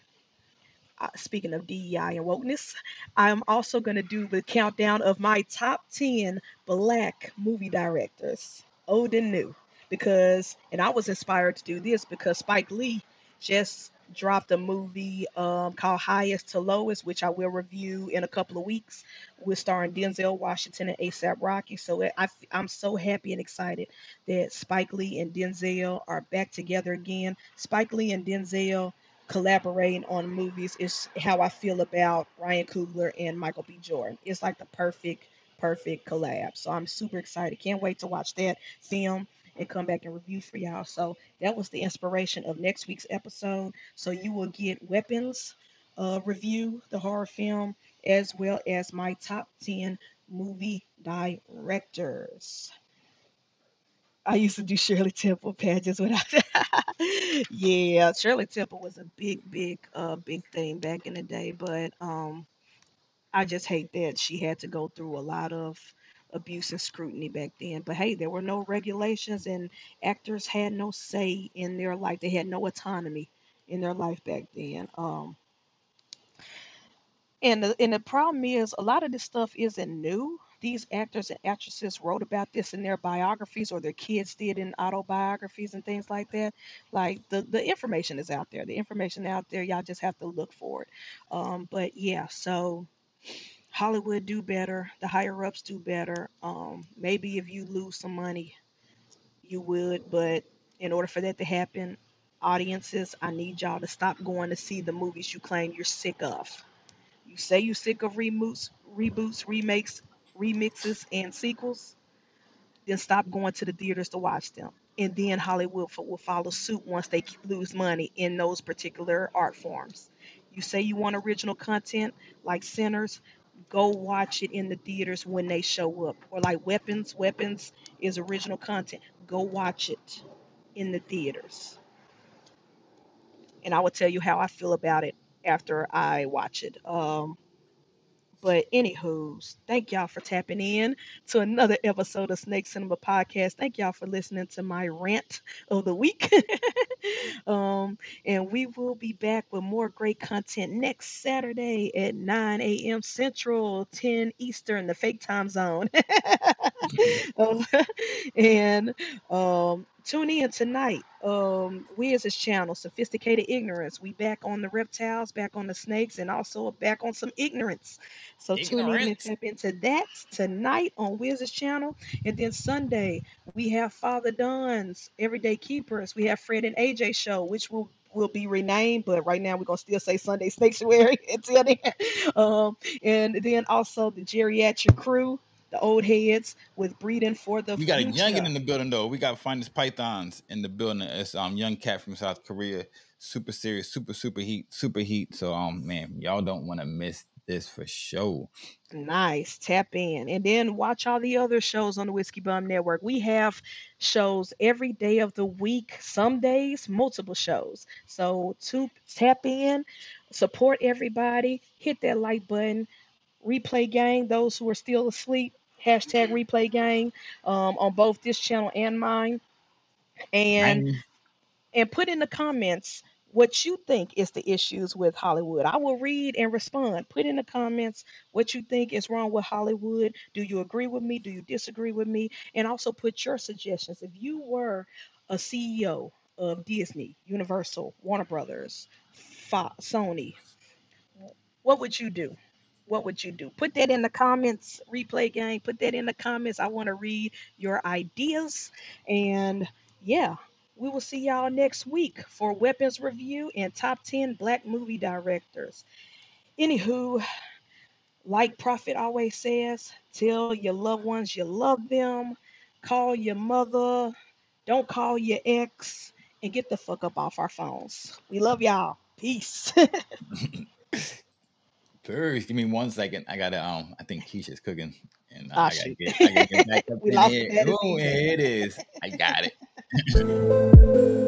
speaking of DEI and wokeness, I'm also going to do the countdown of my top 10 black movie directors, old and new. And I was inspired to do this because Spike Lee just dropped a movie called Highest to Lowest, which I will review in a couple of weeks, with starring Denzel Washington and ASAP Rocky. So I'm so happy and excited that Spike Lee and Denzel are back together again. Spike Lee and Denzel collaborating on movies is how I feel about Ryan Coogler and Michael B. Jordan. It's like the perfect collab. So I'm super excited. Can't wait to watch that film and come back and review for y'all. So that was the inspiration of next week's episode. So you will get Weapons review, the horror film, as well as my top 10 movie directors. I used to do Shirley Temple pageants when yeah, Shirley Temple was a big thing back in the day, but I just hate that she had to go through a lot of abuse and scrutiny back then. But hey, there were no regulations and actors had no say in their life. They had no autonomy in their life back then. And the problem is a lot of this stuff isn't new. These actors and actresses wrote about this in their biographies or their kids did in autobiographies and things like that. Like the information is out there. The information out there, y'all just have to look for it. But yeah, so Hollywood do better. The higher ups do better. Maybe if you lose some money, you would, but in order for that to happen, audiences, I need y'all to stop going to see the movies you claim you're sick of. You say you're sick of reboots, remakes, remixes, and sequels, then stop going to the theaters to watch them. And then Hollywood will follow suit once they lose money in those particular art forms. You say you want original content like Sinners, go watch it in the theaters when they show up. Or like Weapons, Weapons is original content. Go watch it in the theaters. And I will tell you how I feel about it after I watch it. But anywho's, thank y'all for tapping in to another episode of Snake Cinema Podcast. Thank y'all for listening to my rant of the week. And we will be back with more great content next Saturday at 9 a.m. Central, 10 Eastern, the fake time zone. Um, and tune in tonight. Wiz's channel, Sophisticated Ignorance. We back on the reptiles, back on the snakes, and also back on some ignorance. So tune in and Ignorance. tap into that tonight on Wiz's channel. And then Sunday, we have Father Don's Everyday Keepers. We have Fred and AJ show, which will be renamed, but right now we're gonna still say Sunday Sanctuary until then. And then also the geriatric crew, the old heads with breeding for the We got a future. youngin in the building though. We got Finest Pythons in the building. It's young cat from South Korea. Super serious, super heat. So man, y'all don't want to miss this for sure. Nice. Tap in. And then watch all the other shows on the Whiskey Bum Network. We have shows every day of the week, some days, multiple shows. So to tap in, support everybody, hit that like button, replay gang, those who are still asleep, hashtag replay gang on both this channel and mine. And I'm and put in the comments what you think is the issues with Hollywood. I will read and respond. Put in the comments what you think is wrong with Hollywood. Do you agree with me? Do you disagree with me? And also put your suggestions. If you were a CEO of Disney, Universal, Warner Brothers, Sony, what would you do? What would you do? Put that in the comments, replay gang. Put that in the comments. I want to read your ideas. And yeah, we will see y'all next week for weapons review and top 10 black movie directors. Anywho, like Prophet always says, tell your loved ones you love them, call your mother, don't call your ex, and get the fuck up off our phones. We love y'all. Peace. first. Give me 1 second. I gotta I think Keisha's cooking, and Ah, shoot. I gotta get back up We in lost the here. bad Oh, DJ. here it is. I got it.